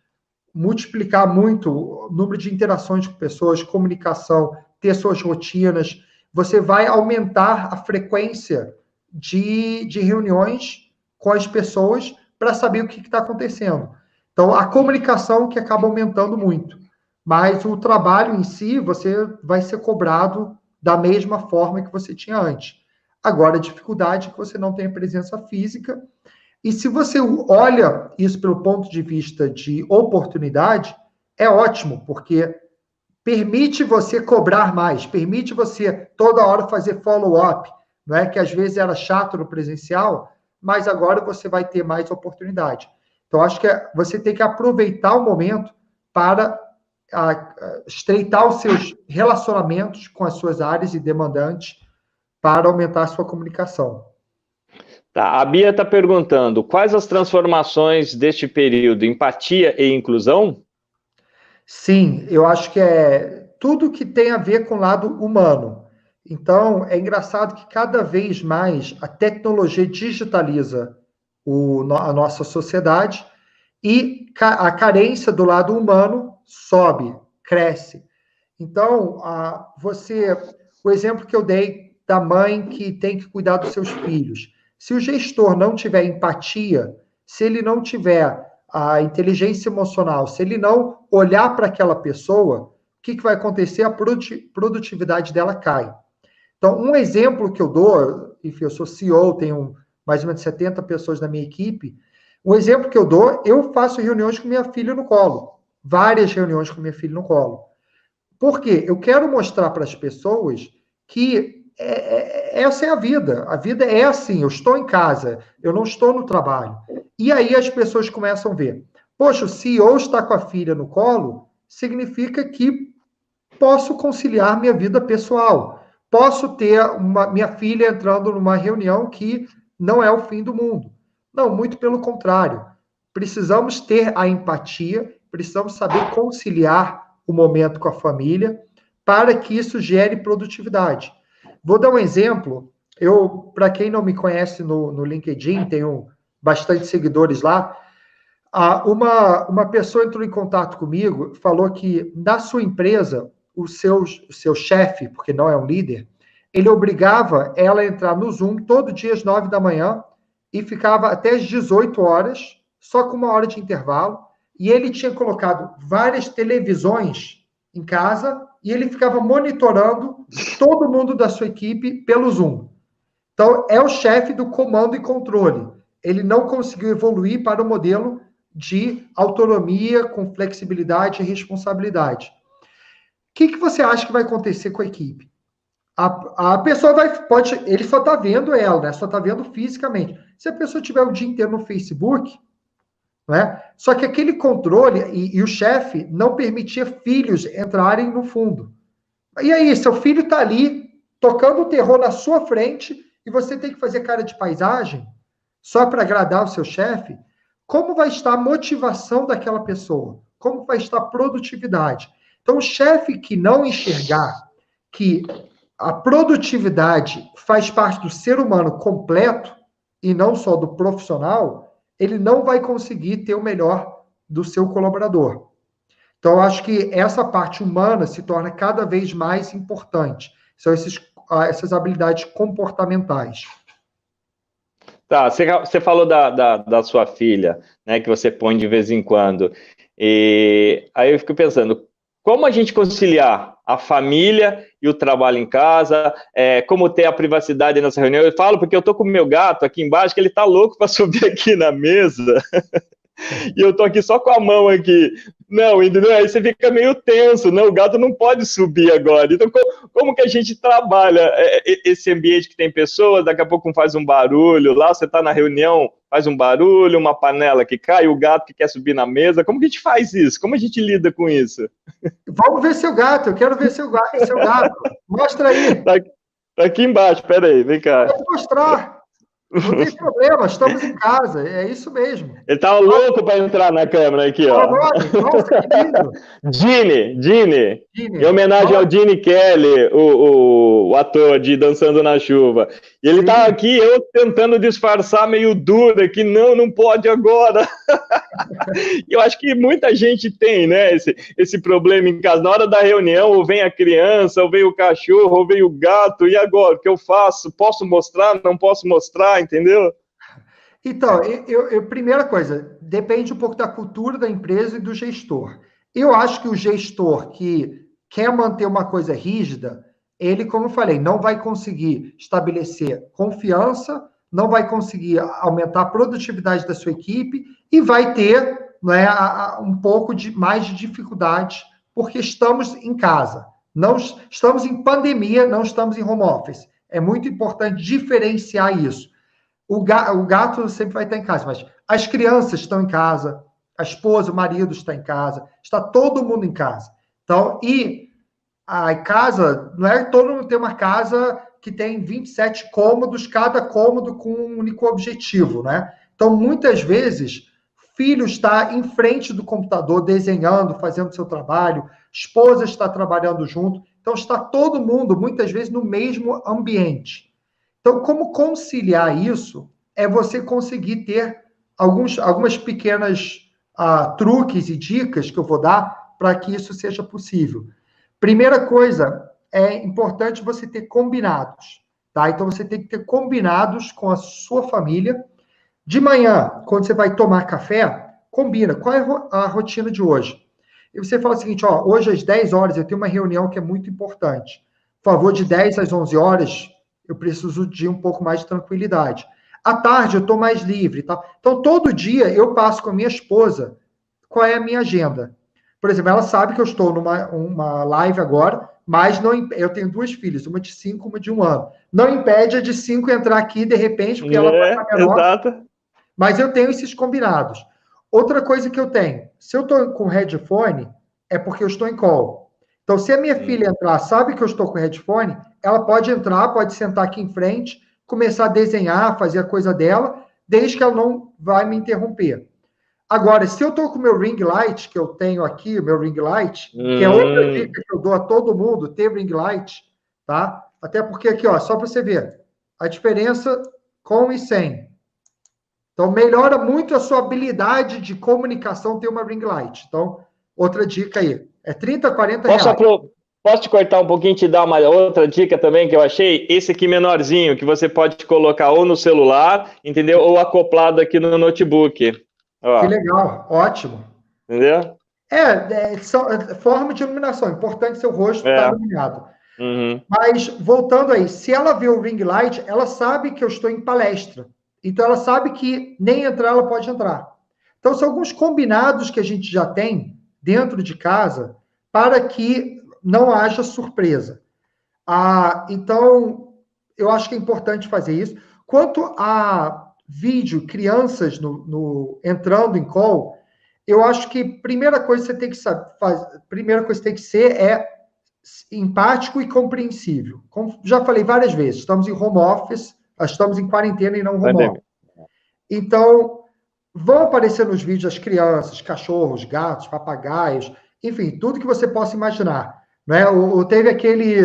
multiplicar muito o número de interações com pessoas, comunicação, ter suas rotinas. Você vai aumentar a frequência de reuniões com as pessoas para saber o que está acontecendo. Então, a comunicação que acaba aumentando muito. Mas o trabalho em si, você vai ser cobrado da mesma forma que você tinha antes. Agora, a dificuldade é que você não tem a presença física. E se você olha isso pelo ponto de vista de oportunidade, é ótimo, porque permite você cobrar mais, permite você toda hora fazer follow-up, não é que às vezes era chato no presencial, mas agora você vai ter mais oportunidade. Então, acho que você tem que aproveitar o momento para estreitar os seus relacionamentos com as suas áreas e demandantes para aumentar a sua comunicação. Tá, a Bia está perguntando, quais as transformações deste período? Empatia e inclusão? Sim, eu acho que é tudo que tem a ver com o lado humano. Então, é engraçado que cada vez mais a tecnologia digitaliza a nossa sociedade e a carência do lado humano sobe, cresce. Então, o exemplo que eu dei da mãe que tem que cuidar dos seus filhos. Se o gestor não tiver empatia, se ele não tiver a inteligência emocional, se ele não olhar para aquela pessoa, o que vai acontecer? A produtividade dela cai. Então, um exemplo que eu dou, enfim, eu sou CEO, tenho mais ou menos 70 pessoas na minha equipe, um exemplo que eu dou, eu faço reuniões com minha filha no colo, várias reuniões com minha filha no colo. Por quê? Eu quero mostrar para as pessoas que essa é a vida. A vida é assim, eu estou em casa, eu não estou no trabalho. E aí as pessoas começam a ver. Poxa, o CEO está com a filha no colo, significa que posso conciliar minha vida pessoal. Posso ter minha filha entrando numa reunião que não é o fim do mundo. Não, muito pelo contrário. Precisamos ter a empatia, precisamos saber conciliar o momento com a família para que isso gere produtividade. Vou dar um exemplo. Para quem não me conhece no LinkedIn, tenho bastante seguidores lá. Uma pessoa entrou em contato comigo, falou que na sua empresa, o seu chefe, porque não é um líder, ele obrigava ela a entrar no Zoom todo dia às 9 da manhã e ficava até às 18 horas, só com uma hora de intervalo. E ele tinha colocado várias televisões em casa e ele ficava monitorando todo mundo da sua equipe pelo Zoom. Então, é o chefe do comando e controle. Ele não conseguiu evoluir para o modelo de autonomia, com flexibilidade e responsabilidade. O que você acha que vai acontecer com a equipe? A pessoa ele só está vendo ela, né? Só está vendo fisicamente. Se a pessoa tiver o dia inteiro no Facebook, né? Só que aquele controle e o chefe não permitia filhos entrarem no fundo. E aí, seu filho está ali tocando o terror na sua frente e você tem que fazer cara de paisagem só para agradar o seu chefe? Como vai estar a motivação daquela pessoa? Como vai estar a produtividade? Então, o chefe que não enxergar que a produtividade faz parte do ser humano completo e não só do profissional, ele não vai conseguir ter o melhor do seu colaborador. Então, eu acho que essa parte humana se torna cada vez mais importante. São essas habilidades comportamentais. Tá, você falou da sua filha, né, que você põe de vez em quando. E aí eu fico pensando, como a gente conciliar a família e o trabalho em casa, como ter a privacidade nessa reunião? Eu falo porque eu tô com o meu gato aqui embaixo, que ele tá louco para subir aqui na mesa. E eu tô aqui só com a mão aqui. Não, entendeu? Aí você fica meio tenso, não, o gato não pode subir agora. Então, como que a gente trabalha esse ambiente que tem pessoas, daqui a pouco faz um barulho, lá você tá na reunião, faz um barulho, uma panela que cai, o gato que quer subir na mesa, como que a gente faz isso? Como a gente lida com isso? Vamos ver seu gato, eu quero ver seu gato. Mostra aí. Tá aqui embaixo, peraí, vem cá. Pode mostrar. Não tem problema, estamos em casa, é isso mesmo. Ele tava louco para entrar na câmera aqui, ó. Nossa, que lindo. Gene, em homenagem ao Gene Kelly, o ator de Dançando na Chuva. E ele tá aqui, eu tentando disfarçar meio duro aqui, não pode agora. E eu acho que muita gente tem, né, esse problema em casa. Na hora da reunião, ou vem a criança, ou vem o cachorro, ou vem o gato, e agora? O que eu faço? Posso mostrar? Não posso mostrar? Entendeu? Então, primeira coisa, depende um pouco da cultura da empresa e do gestor. Eu acho que o gestor que quer manter uma coisa rígida, ele, como eu falei, não vai conseguir estabelecer confiança, não vai conseguir aumentar a produtividade da sua equipe e vai ter, né, um pouco mais de dificuldade, porque estamos em casa. Não estamos em pandemia, não estamos em home office. É muito importante diferenciar isso. O gato sempre vai estar em casa, mas as crianças estão em casa, a esposa, o marido está em casa, está todo mundo em casa. Então, e a casa, não é todo mundo tem uma casa que tem 27 cômodos, cada cômodo com um único objetivo, né? Então, muitas vezes, filho está em frente do computador, desenhando, fazendo seu trabalho, esposa está trabalhando junto, então está todo mundo, muitas vezes, no mesmo ambiente. Então, como conciliar isso é você conseguir ter algumas pequenas truques e dicas que eu vou dar para que isso seja possível. Primeira coisa, é importante você ter combinados, tá? Então, você tem que ter combinados com a sua família. De manhã, quando você vai tomar café, combina. Qual é a rotina de hoje? E você fala o seguinte, ó, hoje às 10 horas eu tenho uma reunião que é muito importante. Por favor, de 10 às 11 horas, eu preciso de um pouco mais de tranquilidade. À tarde, eu estou mais livre. Tá? Então, todo dia, eu passo com a minha esposa qual é a minha agenda. Por exemplo, ela sabe que eu estou numa live agora, mas eu tenho duas filhas, uma de 5, uma de 1 ano. Não impede a de 5 entrar aqui, de repente, porque ela vai estar menor. Exato. Mas eu tenho esses combinados. Outra coisa que eu tenho, se eu estou com headphone, é porque eu estou em call. Então, se a minha filha entrar, sabe que eu estou com headphone, ela pode entrar, pode sentar aqui em frente, começar a desenhar, fazer a coisa dela, desde que ela não vai me interromper. Agora, se eu estou com o meu ring light, que eu tenho aqui, o meu ring light, que é outra dica que eu dou a todo mundo, ter ring light, tá? Até porque aqui, ó, só para você ver, a diferença com e sem. Então, melhora muito a sua habilidade de comunicação ter uma ring light. Então, outra dica aí. É 30, 40 reais. Posso te cortar um pouquinho e te dar uma outra dica também que eu achei? Esse aqui menorzinho, que você pode colocar ou no celular, entendeu? Ou acoplado aqui no notebook. Ó. Que legal, ótimo. Entendeu? Forma de iluminação. Importante seu rosto estar iluminado. Uhum. Mas, voltando aí, se ela vê o ring light, ela sabe que eu estou em palestra. Então, ela sabe que nem entrar, ela pode entrar. Então, são alguns combinados que a gente já tem dentro de casa para que não haja surpresa. Então, eu acho que é importante fazer isso. Quanto a vídeo, crianças entrando em call, eu acho que a primeira coisa que você tem que primeira coisa que tem que ser é empático e compreensível. Como já falei várias vezes, estamos em home office, estamos em quarentena e não home office. Então, vão aparecer nos vídeos as crianças, cachorros, gatos, papagaios, enfim, tudo que você possa imaginar. Né? Teve aquele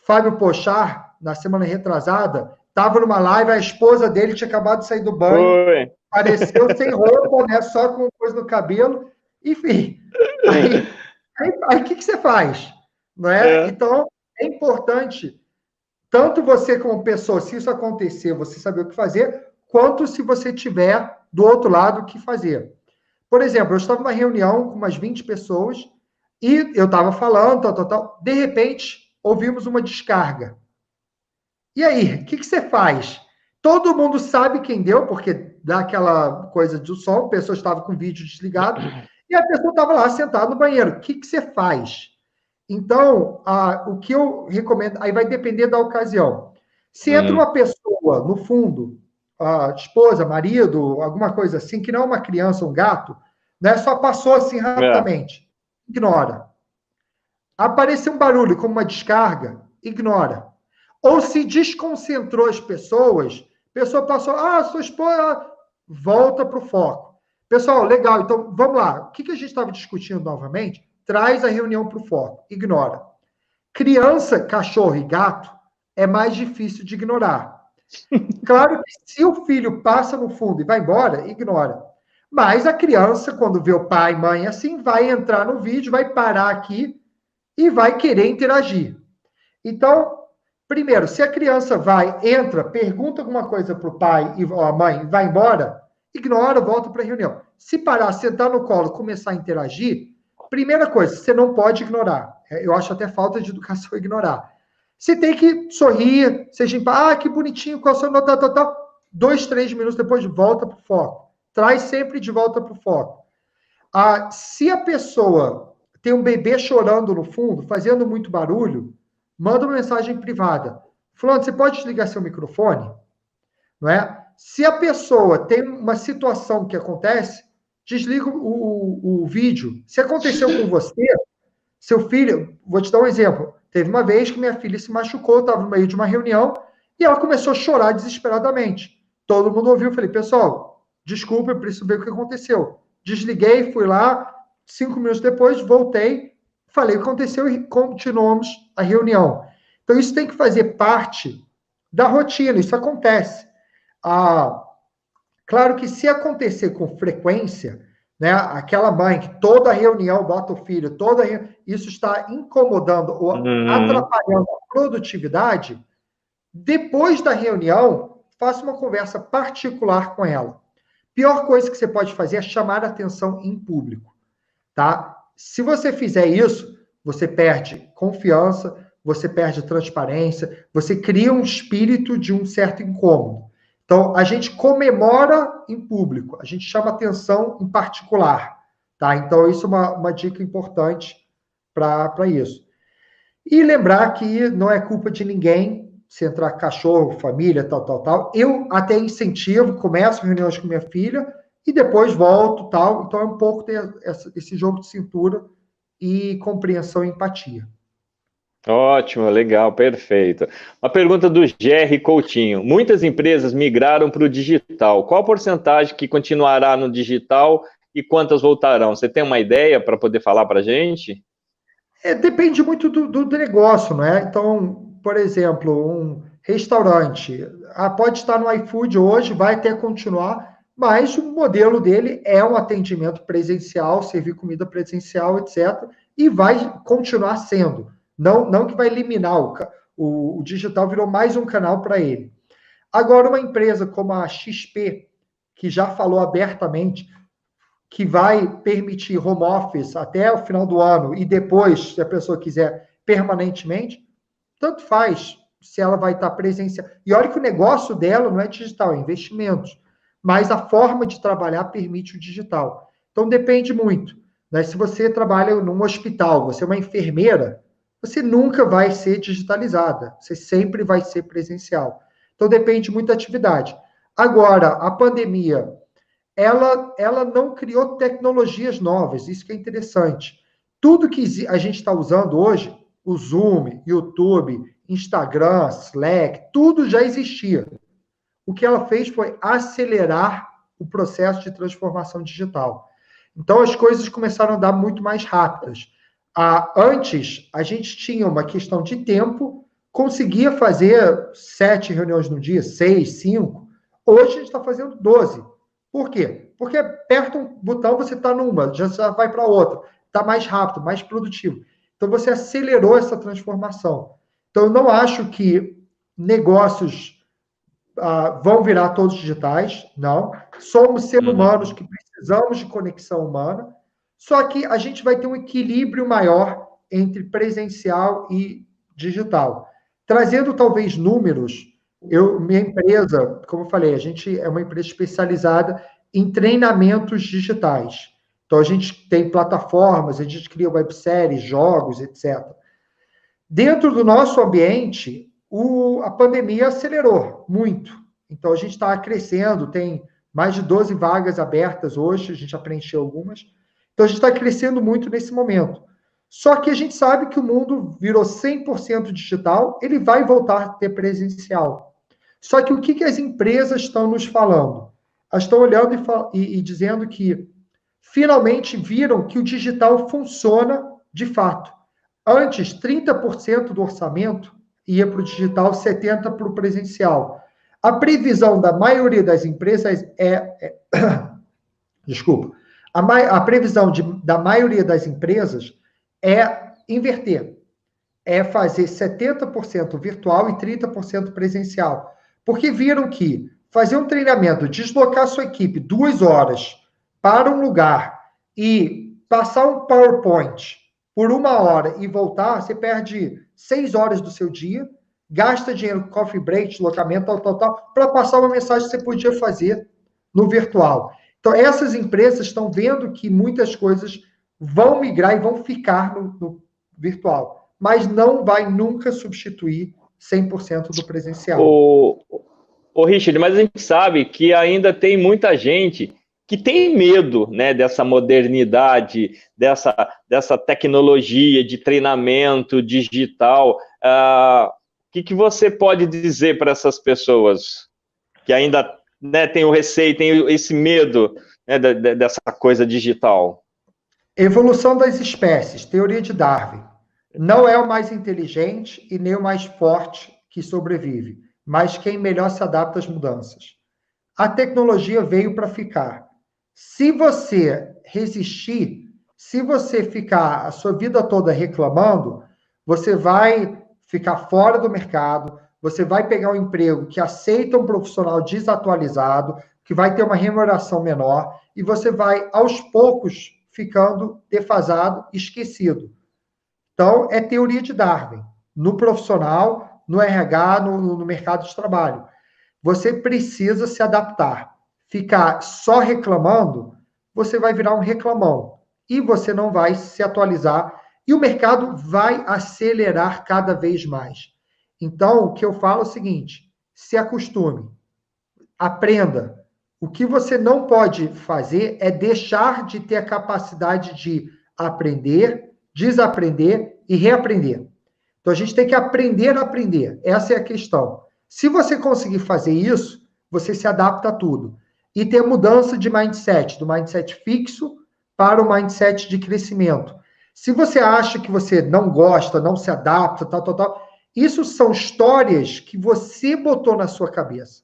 Fábio Pochar, na semana retrasada, estava numa live, a esposa dele tinha acabado de sair do banho, apareceu sem roupa, né? Só com coisa no cabelo, enfim. Aí o que você faz? Não é? Então, é importante, tanto você como pessoa, se isso acontecer, você saber o que fazer, quanto se você tiver do outro lado o que fazer. Por exemplo, eu estava numa reunião com umas 20 pessoas e eu estava falando, tal. De repente, ouvimos uma descarga. E aí, o que você faz? Todo mundo sabe quem deu, porque dá aquela coisa do som, a pessoa estava com o vídeo desligado, e a pessoa estava lá sentada no banheiro. O que você faz? Então, o que eu recomendo, aí vai depender da ocasião. Se entra uma pessoa no fundo, esposa, marido, alguma coisa assim, que não é uma criança, um gato, né, só passou assim rapidamente, ignora. Apareceu um barulho, como uma descarga, ignora. Ou se desconcentrou as pessoas, a pessoa passou, sua esposa, volta para o foco. Pessoal, legal, então vamos lá. O que a gente estava discutindo novamente? Traz a reunião para o foco, ignora. Criança, cachorro e gato é mais difícil de ignorar. Claro que se o filho passa no fundo e vai embora, ignora. Mas a criança, quando vê o pai e mãe assim, vai entrar no vídeo, vai parar aqui e vai querer interagir. Então, primeiro, se a criança entra, pergunta alguma coisa para o pai ou a mãe e vai embora, ignora, volta para a reunião. Se parar, sentar no colo, começar a interagir, primeira coisa, você não pode ignorar. Eu acho até falta de educação ignorar. Você tem que sorrir, seja que bonitinho, qual é o seu nome, tal. 2, 3 minutos depois, volta para o foco. Traz sempre de volta para o foco. Se a pessoa tem um bebê chorando no fundo, fazendo muito barulho, manda uma mensagem privada. Fulano, você pode desligar seu microfone? Não é? Se a pessoa tem uma situação que acontece, desliga o vídeo. Se aconteceu com você, seu filho, vou te dar um exemplo. Teve uma vez que minha filha se machucou, estava no meio de uma reunião, e ela começou a chorar desesperadamente. Todo mundo ouviu, falei, pessoal, desculpa, eu preciso ver o que aconteceu. Desliguei, fui lá, 5 minutos depois, voltei, falei o que aconteceu e continuamos a reunião. Então, isso tem que fazer parte da rotina, isso acontece. Claro que se acontecer com frequência, né, aquela mãe que toda reunião bota o filho, isso está incomodando ou atrapalhando a produtividade, depois da reunião, faça uma conversa particular com ela. Pior coisa que você pode fazer é chamar a atenção em público, tá? Se você fizer isso, você perde confiança, você perde transparência, você cria um espírito de um certo incômodo. Então, a gente comemora em público, a gente chama atenção em particular, tá? Então, isso é uma dica importante para isso. E lembrar que não é culpa de ninguém se entrar cachorro, família, tal. Eu até incentivo, começo reuniões com minha filha e depois volto, tal. Então, é um pouco ter esse jogo de cintura e compreensão e empatia. Ótimo, legal, perfeito. Uma pergunta do Jerry Coutinho. Muitas empresas migraram para o digital. Qual a porcentagem que continuará no digital e quantas voltarão? Você tem uma ideia para poder falar para a gente? Depende muito do negócio, não é? Então, por exemplo, um restaurante pode estar no iFood hoje, vai até continuar, mas o modelo dele é um atendimento presencial, servir comida presencial, etc., e vai continuar sendo. Não que vai eliminar o digital, virou mais um canal para ele. Agora, uma empresa como a XP, que já falou abertamente que vai permitir home office até o final do ano e depois, se a pessoa quiser, permanentemente, tanto faz se ela vai estar presencial. E olha que o negócio dela não é digital, é investimentos. Mas a forma de trabalhar permite o digital. Então, depende muito. Né? Se você trabalha num hospital, você é uma enfermeira, você nunca vai ser digitalizada. Você sempre vai ser presencial. Então, depende muito da atividade. Agora, a pandemia, ela não criou tecnologias novas, isso que é interessante. Tudo que a gente está usando hoje, o Zoom, YouTube, Instagram, Slack, tudo já existia. O que ela fez foi acelerar o processo de transformação digital. Então, as coisas começaram a andar muito mais rápidas. Antes, a gente tinha uma questão de tempo, conseguia fazer 7 reuniões no dia, 6, 5. Hoje, a gente está fazendo 12. Por quê? Porque aperta um botão, você está numa, já vai para outra. Está mais rápido, mais produtivo. Então, você acelerou essa transformação. Então, eu não acho que negócios vão virar todos digitais, não. Somos seres humanos que precisamos de conexão humana, só que a gente vai ter um equilíbrio maior entre presencial e digital. Trazendo, talvez, números, Minha empresa, como eu falei, a gente é uma empresa especializada em treinamentos digitais. Então, a gente tem plataformas, a gente cria webséries, jogos, etc. Dentro do nosso ambiente, a pandemia acelerou muito. Então, a gente está crescendo, tem mais de 12 vagas abertas hoje, a gente já preencheu algumas. Então, a gente está crescendo muito nesse momento. Só que a gente sabe que o mundo virou 100% digital, ele vai voltar a ter presencial. Só que o que as empresas estão nos falando? Elas estão olhando e dizendo que finalmente viram que o digital funciona de fato. Antes, 30% do orçamento ia para o digital, 70% para o presencial. A previsão da maioria das empresas desculpa. A previsão da maioria das empresas é inverter. É fazer 70% virtual e 30% presencial. Porque viram que fazer um treinamento, deslocar sua equipe 2 horas para um lugar e passar um PowerPoint por 1 hora e voltar, você perde 6 horas do seu dia, gasta dinheiro com coffee break, deslocamento, tal, para passar uma mensagem que você podia fazer no virtual. Então, essas empresas estão vendo que muitas coisas vão migrar e vão ficar no virtual, mas não vai nunca substituir 100% do presencial. Ô, Richard, mas a gente sabe que ainda tem muita gente que tem medo, né, dessa modernidade, dessa tecnologia de treinamento digital. O que você pode dizer para essas pessoas que ainda, né, têm o receio, têm esse medo, né, dessa coisa digital? Evolução das espécies, teoria de Darwin. Não é o mais inteligente e nem o mais forte que sobrevive, mas quem melhor se adapta às mudanças. A tecnologia veio para ficar. Se você resistir, se você ficar a sua vida toda reclamando, você vai ficar fora do mercado, você vai pegar um emprego que aceita um profissional desatualizado, que vai ter uma remuneração menor, e você vai, aos poucos, ficando defasado, esquecido. Então, é teoria de Darwin. No profissional, no RH, no mercado de trabalho. Você precisa se adaptar. Ficar só reclamando, você vai virar um reclamão. E você não vai se atualizar. E o mercado vai acelerar cada vez mais. Então, o que eu falo é o seguinte: se acostume. Aprenda. O que você não pode fazer é deixar de ter a capacidade de aprender, desaprender e reaprender. Então, a gente tem que aprender a aprender. Essa é a questão. Se você conseguir fazer isso, você se adapta a tudo. E ter mudança de mindset, do mindset fixo para o mindset de crescimento. Se você acha que você não gosta, não se adapta, tal, isso são histórias que você botou na sua cabeça.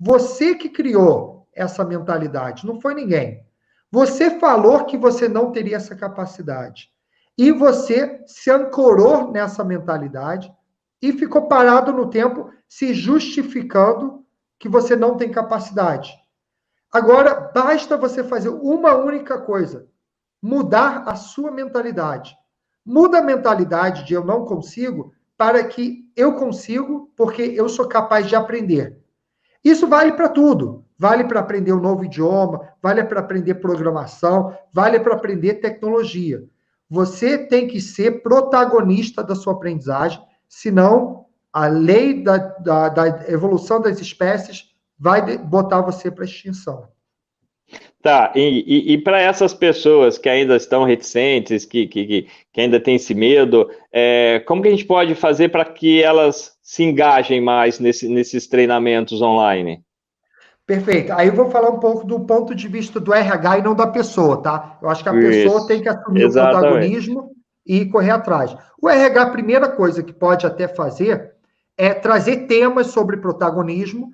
Você que criou essa mentalidade, não foi ninguém. Você falou que você não teria essa capacidade. E você se ancorou nessa mentalidade e ficou parado no tempo, se justificando que você não tem capacidade. Agora, basta você fazer uma única coisa: mudar a sua mentalidade. Muda a mentalidade de eu não consigo para que eu consigo, porque eu sou capaz de aprender. Isso vale para tudo. Vale para aprender um novo idioma, vale para aprender programação, vale para aprender tecnologia. Você tem que ser protagonista da sua aprendizagem, senão a lei da evolução das espécies vai botar você para extinção. Tá, e para essas pessoas que ainda estão reticentes, que ainda têm esse medo, como que a gente pode fazer para que elas se engajem mais nesses treinamentos online? Perfeito. Aí eu vou falar um pouco do ponto de vista do RH e não da pessoa, tá? Eu acho que a pessoa tem que assumir o protagonismo e correr atrás. O RH, a primeira coisa que pode até fazer é trazer temas sobre protagonismo,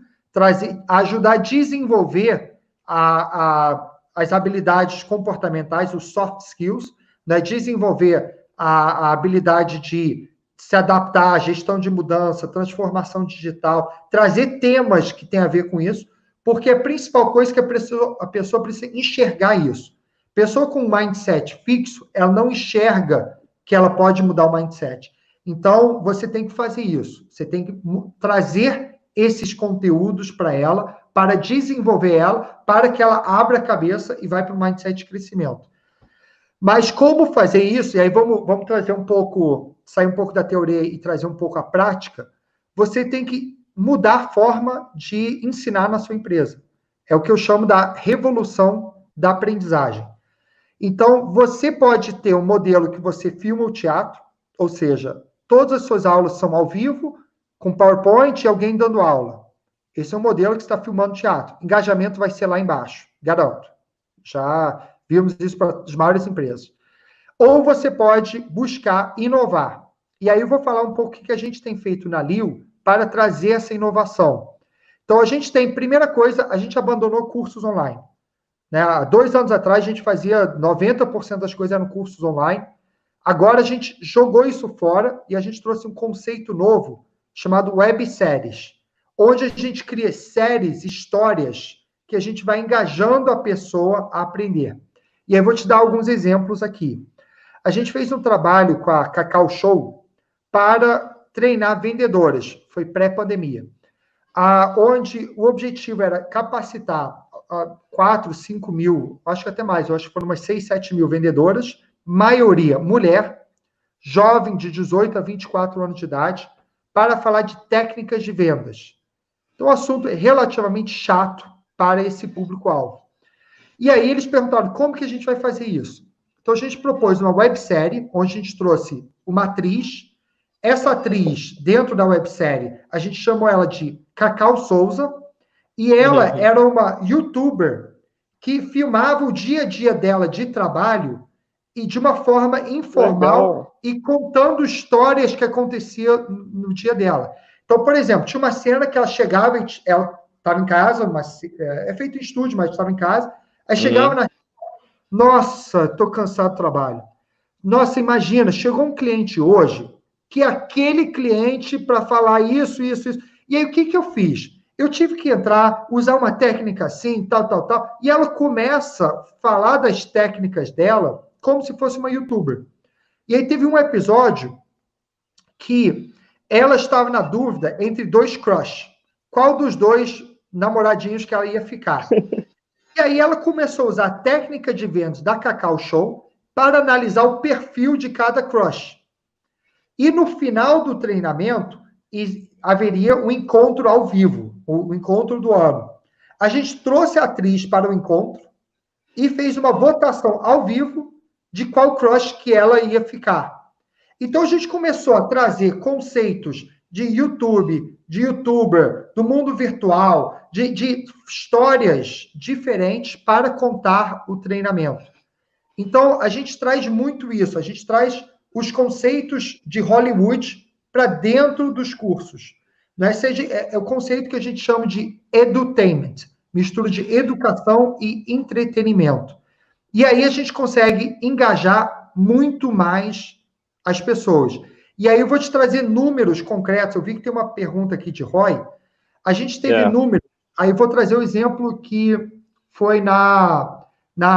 ajudar a desenvolver as habilidades comportamentais, os soft skills, né? Desenvolver a habilidade de se adaptar à gestão de mudança, transformação digital, trazer temas que têm a ver com isso, porque a principal coisa é que a pessoa precisa enxergar isso. Pessoa com um mindset fixo, ela não enxerga que ela pode mudar o mindset. Então, você tem que fazer isso. Você tem que trazer esses conteúdos para ela, para desenvolver ela, para que ela abra a cabeça e vá para o mindset de crescimento. Mas como fazer isso? E aí vamos trazer um pouco, sair um pouco da teoria e trazer um pouco a prática. Você tem que mudar a forma de ensinar na sua empresa. É o que eu chamo da revolução da aprendizagem. Então, você pode ter um modelo que você filma o teatro, ou seja, todas as suas aulas são ao vivo, com PowerPoint e alguém dando aula. Esse é um modelo que está filmando teatro. Engajamento vai ser lá embaixo, garanto. Já vimos isso para as maiores empresas. Ou você pode buscar inovar. E aí eu vou falar um pouco o que a gente tem feito na Lio para trazer essa inovação. Então, a gente tem, primeira coisa, a gente abandonou cursos online. Né? Há 2 anos atrás, a gente fazia 90% das coisas eram cursos online. Agora, a gente jogou isso fora e a gente trouxe um conceito novo chamado webséries, onde a gente cria séries, histórias, que a gente vai engajando a pessoa a aprender. E aí eu vou te dar alguns exemplos aqui. A gente fez um trabalho com a Cacau Show para treinar vendedoras. Foi pré-pandemia. Onde o objetivo era capacitar 4, 5 mil, acho que até mais, eu acho que foram umas 6, 7 mil vendedoras, maioria mulher, jovem de 18 a 24 anos de idade, para falar de técnicas de vendas. Então, o assunto é relativamente chato para esse público-alvo. E aí, eles perguntaram, como que a gente vai fazer isso? Então, a gente propôs uma websérie, onde a gente trouxe uma atriz. Essa atriz, dentro da websérie, a gente chamou ela de Cacau Souza, e ela era uma youtuber que filmava o dia a dia dela de trabalho e de uma forma informal e contando histórias que aconteciam no dia dela. Então, por exemplo, tinha uma cena que ela chegava, ela estava em casa, é feito em estúdio, mas estava em casa, aí chegava na... Nossa, estou cansado do trabalho. Nossa, imagina, chegou um cliente hoje, que aquele cliente para falar isso. E aí, o que eu fiz? Eu tive que entrar, usar uma técnica assim, tal. E ela começa a falar das técnicas dela como se fosse uma youtuber. E aí teve um episódio que ela estava na dúvida entre 2 crush. Qual dos 2 namoradinhos que ela ia ficar? E aí ela começou a usar a técnica de vendas da Cacau Show para analisar o perfil de cada crush. E no final do treinamento, haveria um encontro ao vivo, o encontro do ano. A gente trouxe a atriz para o encontro e fez uma votação ao vivo de qual crush que ela ia ficar. Então, a gente começou a trazer conceitos de YouTube, de youtuber, do mundo virtual, de histórias diferentes para contar o treinamento. Então, a gente traz muito isso, a gente traz os conceitos de Hollywood para dentro dos cursos. Né? É o conceito que a gente chama de edutainment, mistura de educação e entretenimento. E aí a gente consegue engajar muito mais as pessoas. E aí eu vou te trazer números concretos. Eu vi que tem uma pergunta aqui de Roy. A gente teve números. Aí eu vou trazer o exemplo que foi na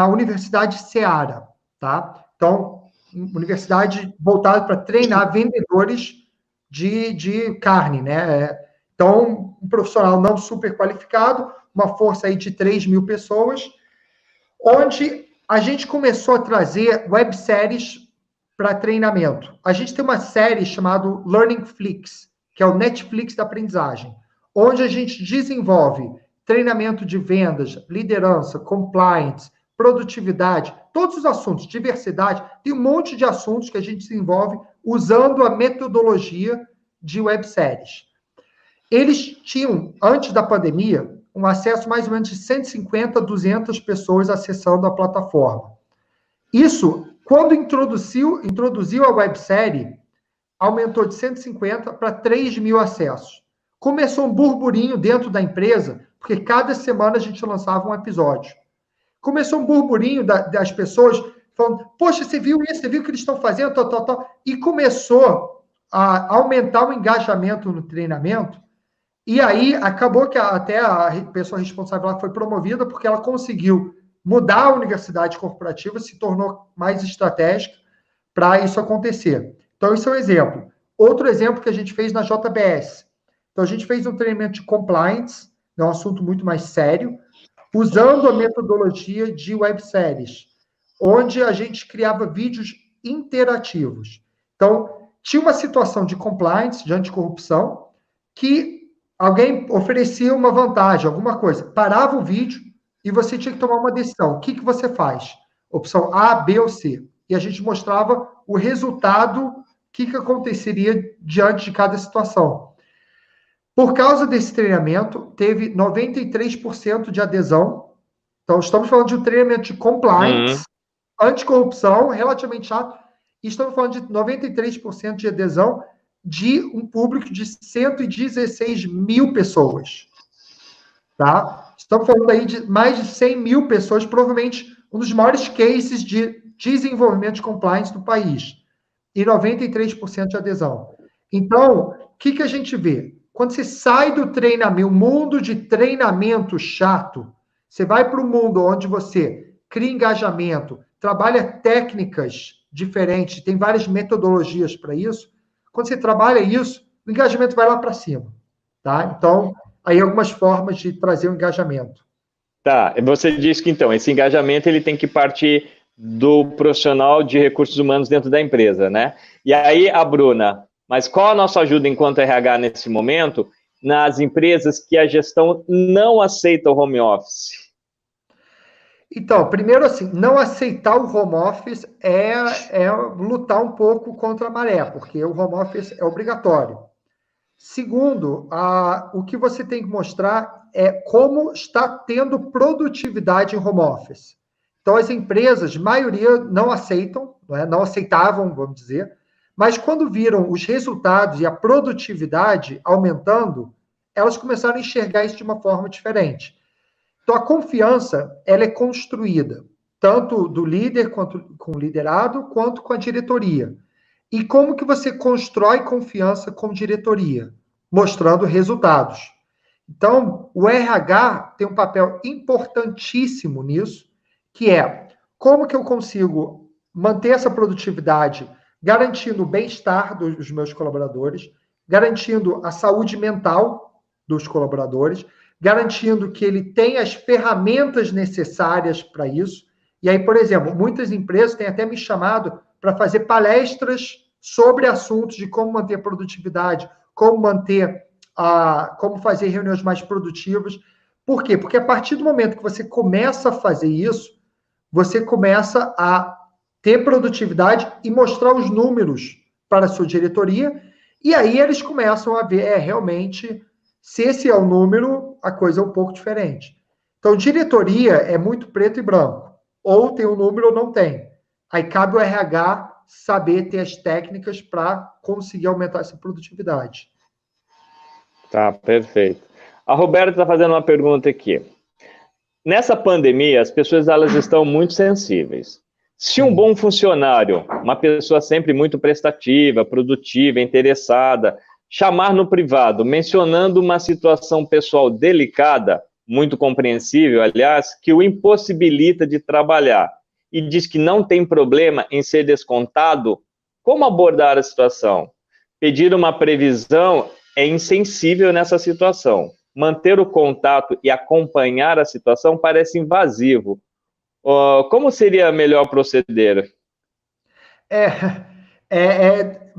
Universidade Seara, tá? Então, universidade voltada para treinar vendedores de carne, né? Então, um profissional não super qualificado, uma força aí de 3 mil pessoas, onde a gente começou a trazer webséries para treinamento. A gente tem uma série chamada Learning Flix, que é o Netflix da aprendizagem, onde a gente desenvolve treinamento de vendas, liderança, compliance, produtividade, todos os assuntos, diversidade, tem um monte de assuntos que a gente desenvolve usando a metodologia de webséries. Eles tinham, antes da pandemia, um acesso mais ou menos de 150 a 200 pessoas acessando a plataforma. Isso, quando introduziu a websérie, aumentou de 150 para 3 mil acessos. Começou um burburinho dentro da empresa, porque cada semana a gente lançava um episódio. Começou um burburinho das pessoas falando, poxa, você viu isso? Você viu o que eles estão fazendo? Tal. E começou a aumentar o engajamento no treinamento. E aí, acabou que até a pessoa responsável lá foi promovida porque ela conseguiu mudar a universidade corporativa, se tornou mais estratégica para isso acontecer. Então, isso é um exemplo. Outro exemplo que a gente fez na JBS. Então, a gente fez um treinamento de compliance, é um assunto muito mais sério, usando a metodologia de webséries, onde a gente criava vídeos interativos. Então, tinha uma situação de compliance, de anticorrupção, que alguém oferecia uma vantagem, alguma coisa, parava o vídeo e você tinha que tomar uma decisão. O que você faz? Opção A, B ou C. E a gente mostrava o resultado, o que aconteceria diante de cada situação. Por causa desse treinamento, teve 93% de adesão. Então, estamos falando de um treinamento de compliance, anticorrupção, relativamente chato, e estamos falando de 93% de adesão de um público de 116 mil pessoas. Tá? Estamos falando aí de mais de 100 mil pessoas, provavelmente um dos maiores cases de desenvolvimento de compliance do país. E 93% de adesão. Então, o que a gente vê? Quando você sai do treinamento, o mundo de treinamento chato, você vai para o mundo onde você cria engajamento, trabalha técnicas diferentes, tem várias metodologias para isso. Quando você trabalha isso, o engajamento vai lá para cima. Tá? Então, aí algumas formas de trazer o engajamento. Tá, você disse que, então, esse engajamento ele tem que partir do profissional de recursos humanos dentro da empresa, né? E aí, a Bruna, mas qual a nossa ajuda enquanto RH nesse momento nas empresas que a gestão não aceita o home office? Então, primeiro assim, não aceitar o home office é lutar um pouco contra a maré, porque o home office é obrigatório. Segundo, o que você tem que mostrar é como está tendo produtividade em home office. Então, as empresas, maioria, não aceitam, não aceitavam, vamos dizer, mas quando viram os resultados e a produtividade aumentando, elas começaram a enxergar isso de uma forma diferente. Então, a confiança, ela é construída, tanto do líder, quanto com o liderado, quanto com a diretoria. E como que você constrói confiança com diretoria? Mostrando resultados. Então, o RH tem um papel importantíssimo nisso, que é como que eu consigo manter essa produtividade, garantindo o bem-estar dos meus colaboradores, garantindo a saúde mental dos colaboradores, garantindo que ele tenha as ferramentas necessárias para isso. E aí, por exemplo, muitas empresas têm até me chamado para fazer palestras sobre assuntos de como manter a produtividade, como fazer reuniões mais produtivas. Por quê? Porque a partir do momento que você começa a fazer isso, você começa a ter produtividade e mostrar os números para a sua diretoria, e aí eles começam a ver, realmente, se esse é o número, a coisa é um pouco diferente. Então, diretoria é muito preto e branco. Ou tem um número ou não tem. Aí cabe o RH saber ter as técnicas para conseguir aumentar essa produtividade. Tá, perfeito. A Roberta está fazendo uma pergunta aqui. Nessa pandemia, as pessoas elas estão muito sensíveis. Se um bom funcionário, uma pessoa sempre muito prestativa, produtiva, interessada, chamar no privado, mencionando uma situação pessoal delicada, muito compreensível, aliás, que o impossibilita de trabalhar, e diz que não tem problema em ser descontado, como abordar a situação? Pedir uma previsão é insensível nessa situação. Manter o contato e acompanhar a situação parece invasivo. Como seria melhor proceder?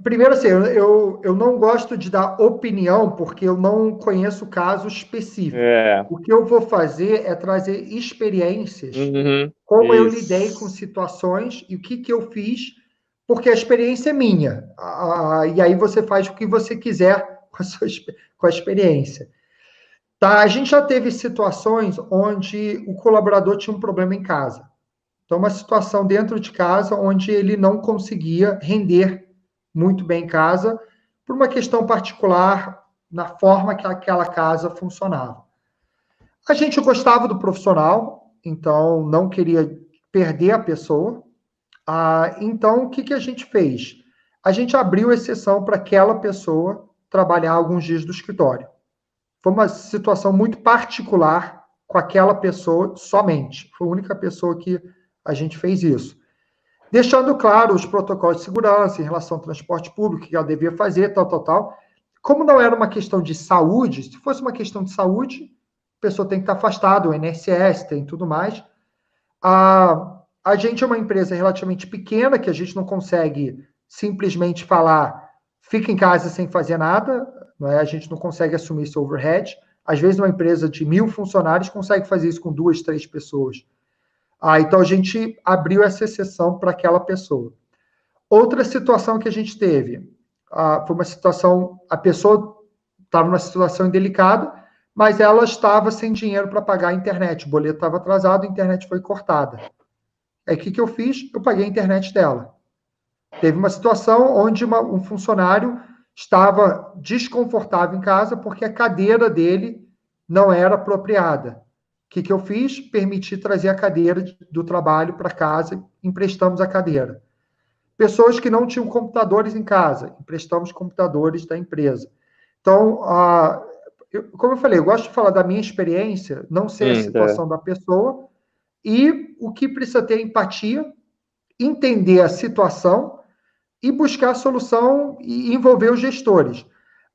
Primeiro, assim, eu não gosto de dar opinião, porque eu não conheço o caso específico. O que eu vou fazer é trazer experiências, como eu lidei com situações e o que eu fiz, porque a experiência é minha. E aí você faz o que você quiser com a experiência. Tá? A gente já teve situações onde o colaborador tinha um problema em casa. Então, uma situação dentro de casa onde ele não conseguia render muito bem em casa por uma questão particular na forma que aquela casa funcionava. A gente gostava do profissional, então não queria perder a pessoa. Então, o que a gente fez? A gente abriu exceção para aquela pessoa trabalhar alguns dias do escritório. Foi uma situação muito particular com aquela pessoa somente. Foi a única pessoa que a gente fez isso. Deixando claro os protocolos de segurança em relação ao transporte público, que ela devia fazer, tal. Como não era uma questão de saúde, se fosse uma questão de saúde, a pessoa tem que estar afastada, o INSS tem tudo mais. A gente é uma empresa relativamente pequena, que a gente não consegue simplesmente falar, fica em casa sem fazer nada, não é? A gente não consegue assumir esse overhead. Às vezes, uma empresa de 1.000 funcionários consegue fazer isso com 2, 3 pessoas. Então, a gente abriu essa exceção para aquela pessoa. Outra situação que a gente teve, foi uma situação, a pessoa estava numa situação indelicada, mas ela estava sem dinheiro para pagar a internet. O boleto estava atrasado, a internet foi cortada. Aí, o que eu fiz? Eu paguei a internet dela. Teve uma situação onde um funcionário estava desconfortável em casa porque a cadeira dele não era apropriada. O que eu fiz? Permiti trazer a cadeira do trabalho para casa, emprestamos a cadeira. Pessoas que não tinham computadores em casa, emprestamos computadores da empresa. Então, como eu falei, eu gosto de falar da minha experiência, não sei a situação da pessoa, e o que precisa ter empatia, entender a situação e buscar a solução e envolver os gestores.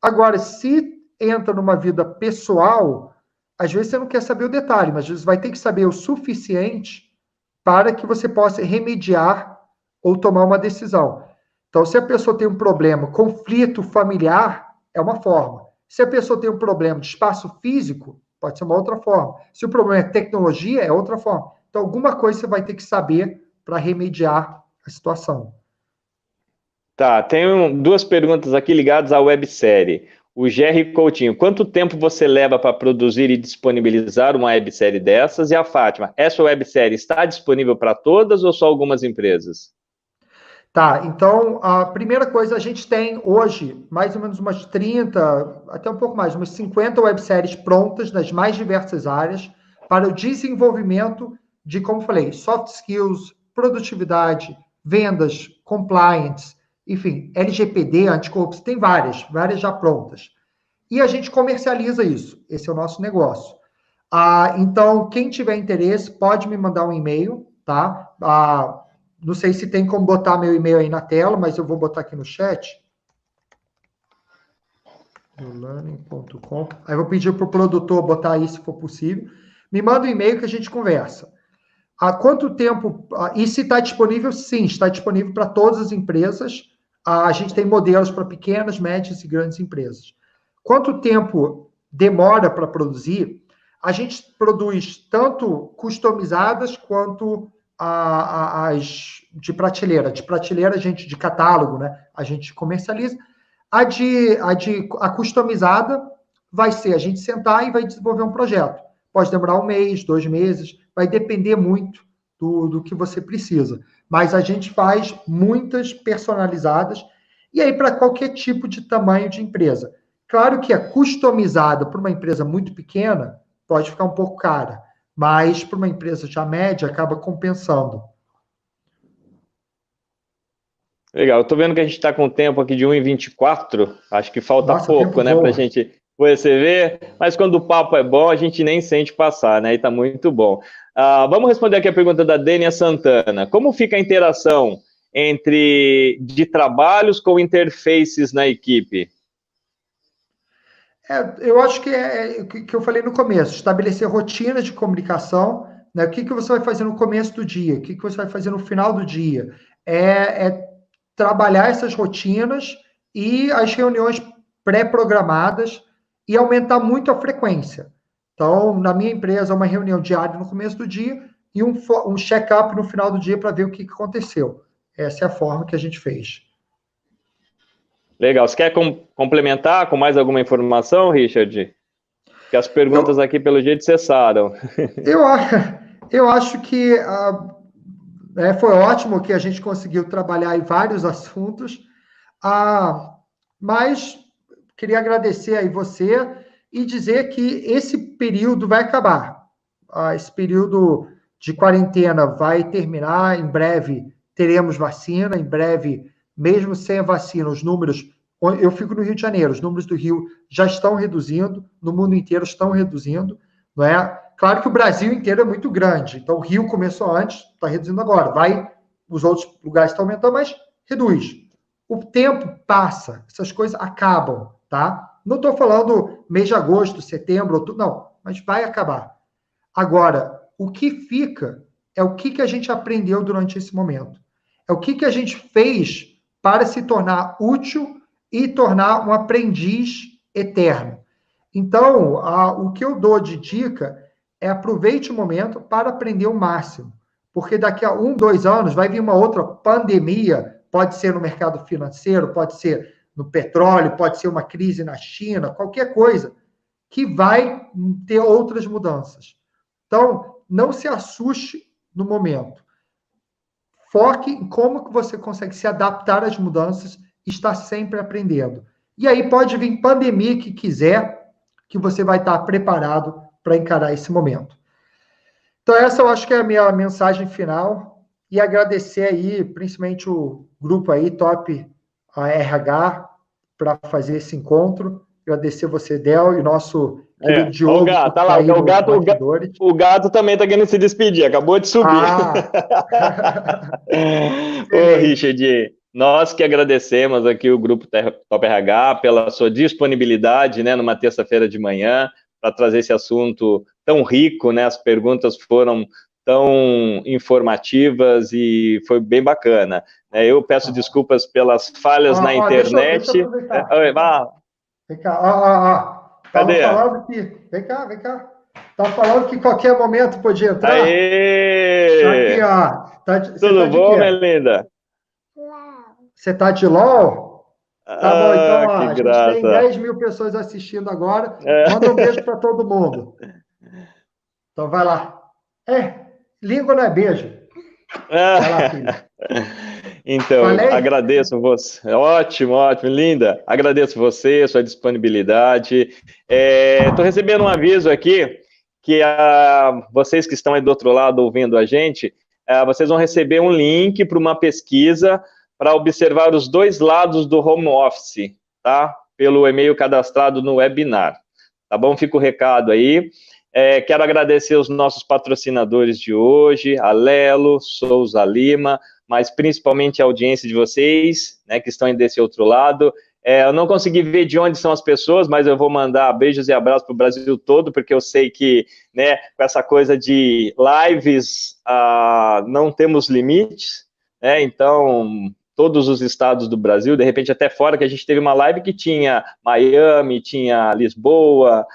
Agora, se entra numa vida pessoal, às vezes você não quer saber o detalhe, mas às vezes vai ter que saber o suficiente para que você possa remediar ou tomar uma decisão. Então, se a pessoa tem um problema, conflito familiar, é uma forma. Se a pessoa tem um problema de espaço físico, pode ser uma outra forma. Se o problema é tecnologia, é outra forma. Então, alguma coisa você vai ter que saber para remediar a situação. Tá, tenho 2 perguntas aqui ligadas à websérie. O Jerry Coutinho, quanto tempo você leva para produzir e disponibilizar uma websérie dessas? E a Fátima, essa websérie está disponível para todas ou só algumas empresas? Tá, então, a primeira coisa, a gente tem hoje mais ou menos umas 30, até um pouco mais, umas 50 webséries prontas nas mais diversas áreas para o desenvolvimento de, como falei, soft skills, produtividade, vendas, compliance, enfim, LGPD, anticorrupção, tem várias já prontas. E a gente comercializa isso, esse é o nosso negócio. Então, quem tiver interesse, pode me mandar um e-mail, tá? Não sei se tem como botar meu e-mail aí na tela, mas eu vou botar aqui no chat. learning.com. Aí eu vou pedir para o produtor botar aí, se for possível. Me manda um e-mail que a gente conversa. Há quanto tempo... E se está disponível? Sim, está disponível para todas as empresas. A gente tem modelos para pequenas, médias e grandes empresas. Quanto tempo demora para produzir? A gente produz tanto customizadas quanto as de prateleira. De prateleira, a gente, de catálogo, né? A gente comercializa. A customizada vai ser a gente sentar e vai desenvolver um projeto. Pode demorar 1 mês, 2 meses, vai depender muito do que você precisa. Mas a gente faz muitas personalizadas, e aí para qualquer tipo de tamanho de empresa. Claro que a customizada para uma empresa muito pequena pode ficar um pouco cara, mas para uma empresa já média acaba compensando. Legal, eu tô vendo que a gente está com o tempo aqui de 1h24, acho que falta pouco, né, para a gente receber, mas quando o papo é bom, a gente nem sente passar, né, e tá muito bom. Vamos responder aqui a pergunta da Dênia Santana. Como fica a interação de trabalhos com interfaces na equipe? Eu acho que é o que eu falei no começo, estabelecer rotinas de comunicação, né? O que você vai fazer no começo do dia, o que você vai fazer no final do dia. Trabalhar essas rotinas e as reuniões pré-programadas e aumentar muito a frequência. Então, na minha empresa, uma reunião diária no começo do dia e um check-up no final do dia para ver o que aconteceu. Essa é a forma que a gente fez. Legal. Você quer complementar com mais alguma informação, Richard? Porque as perguntas aqui, pelo jeito, cessaram. Eu acho que foi ótimo que a gente conseguiu trabalhar em vários assuntos, mas queria agradecer aí você e dizer que esse período vai acabar. Esse período de quarentena vai terminar, em breve teremos vacina, em breve, mesmo sem a vacina, os números... Eu fico no Rio de Janeiro, os números do Rio já estão reduzindo, no mundo inteiro estão reduzindo, não é? Claro que o Brasil inteiro é muito grande, então o Rio começou antes, está reduzindo agora. Os outros lugares estão aumentando, mas reduz. O tempo passa, essas coisas acabam. tá? Não estou falando mês de agosto, setembro, outubro, não, mas vai acabar. Agora, o que fica é o que a gente aprendeu durante esse momento. É o que a gente fez para se tornar útil e tornar um aprendiz eterno. Então, o que eu dou de dica é aproveite o momento para aprender o máximo. Porque daqui a 1, 2 anos vai vir uma outra pandemia, pode ser no mercado financeiro, pode ser no petróleo, pode ser uma crise na China, qualquer coisa, que vai ter outras mudanças. Então, não se assuste no momento. Foque em como que você consegue se adaptar às mudanças e estar sempre aprendendo. E aí pode vir pandemia que quiser, que você vai estar preparado para encarar esse momento. Então, essa eu acho que é a minha mensagem final. E agradecer aí, principalmente o grupo aí, Top RH, para fazer esse encontro. Agradecer você, Del, e nosso querido Diogo. O gato, tá lá, o gato também está querendo se despedir, acabou de subir. Ô, Richard, nós que agradecemos aqui o Grupo Top RH pela sua disponibilidade, né, numa terça-feira de manhã, para trazer esse assunto tão rico, né, as perguntas foram tão informativas e foi bem bacana. Eu peço desculpas pelas falhas na internet. Deixa eu aproveitar. Vem cá, Cadê? Falando que... Vem cá. Tava falando que qualquer momento podia entrar. Aê! Aqui, ó. Tudo bom, minha linda? Você tá de LOL? Tá bom, então, ó, a gente tem 10 mil pessoas assistindo agora. Manda um beijo para todo mundo. Então, vai lá. Língua não é beijo. Vai lá, filho. Então, agradeço você. Ótimo, linda. Agradeço você, sua disponibilidade. Estou recebendo um aviso aqui que vocês que estão aí do outro lado ouvindo a gente, vocês vão receber um link para uma pesquisa para observar os dois lados do home office, tá? Pelo e-mail cadastrado no webinar. Tá bom? Fica o recado aí. Quero agradecer os nossos patrocinadores de hoje, a Lelo, Souza Lima, mas principalmente a audiência de vocês, né, que estão aí desse outro lado. Eu não consegui ver de onde são as pessoas, mas eu vou mandar beijos e abraços para o Brasil todo, porque eu sei que, né, com essa coisa de lives, não temos limites, né, então, todos os estados do Brasil, de repente até fora, que a gente teve uma live que tinha Miami, tinha Lisboa,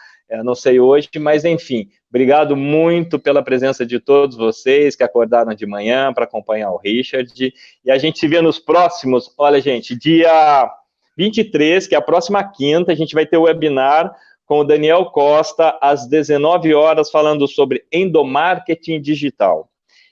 não sei hoje, mas enfim, obrigado muito pela presença de todos vocês que acordaram de manhã para acompanhar o Richard, e a gente se vê nos próximos, olha gente, dia 23, que é a próxima quinta, a gente vai ter o webinar com o Daniel Costa, às 19 horas, falando sobre endomarketing digital.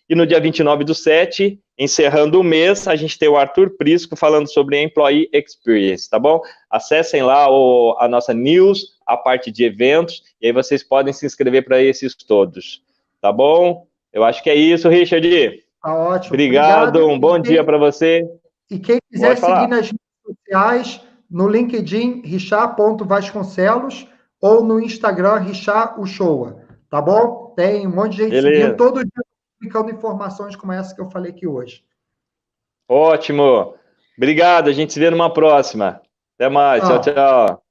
E no dia 29/7, encerrando o mês, a gente tem o Arthur Prisco falando sobre Employee Experience, tá bom? Acessem lá a nossa news, a parte de eventos, e aí vocês podem se inscrever para esses todos, tá bom? Eu acho que é isso, Richard. Tá ótimo. Obrigado, um bom dia para você. E quem quiser seguir nas redes sociais, no LinkedIn, richard.vasconcelos, ou no Instagram, Richard Uchoa, tá bom? Tem um monte de gente seguindo todo dia, publicando informações como essa que eu falei aqui hoje. Ótimo. Obrigado, a gente se vê numa próxima. Até mais, tchau, tchau.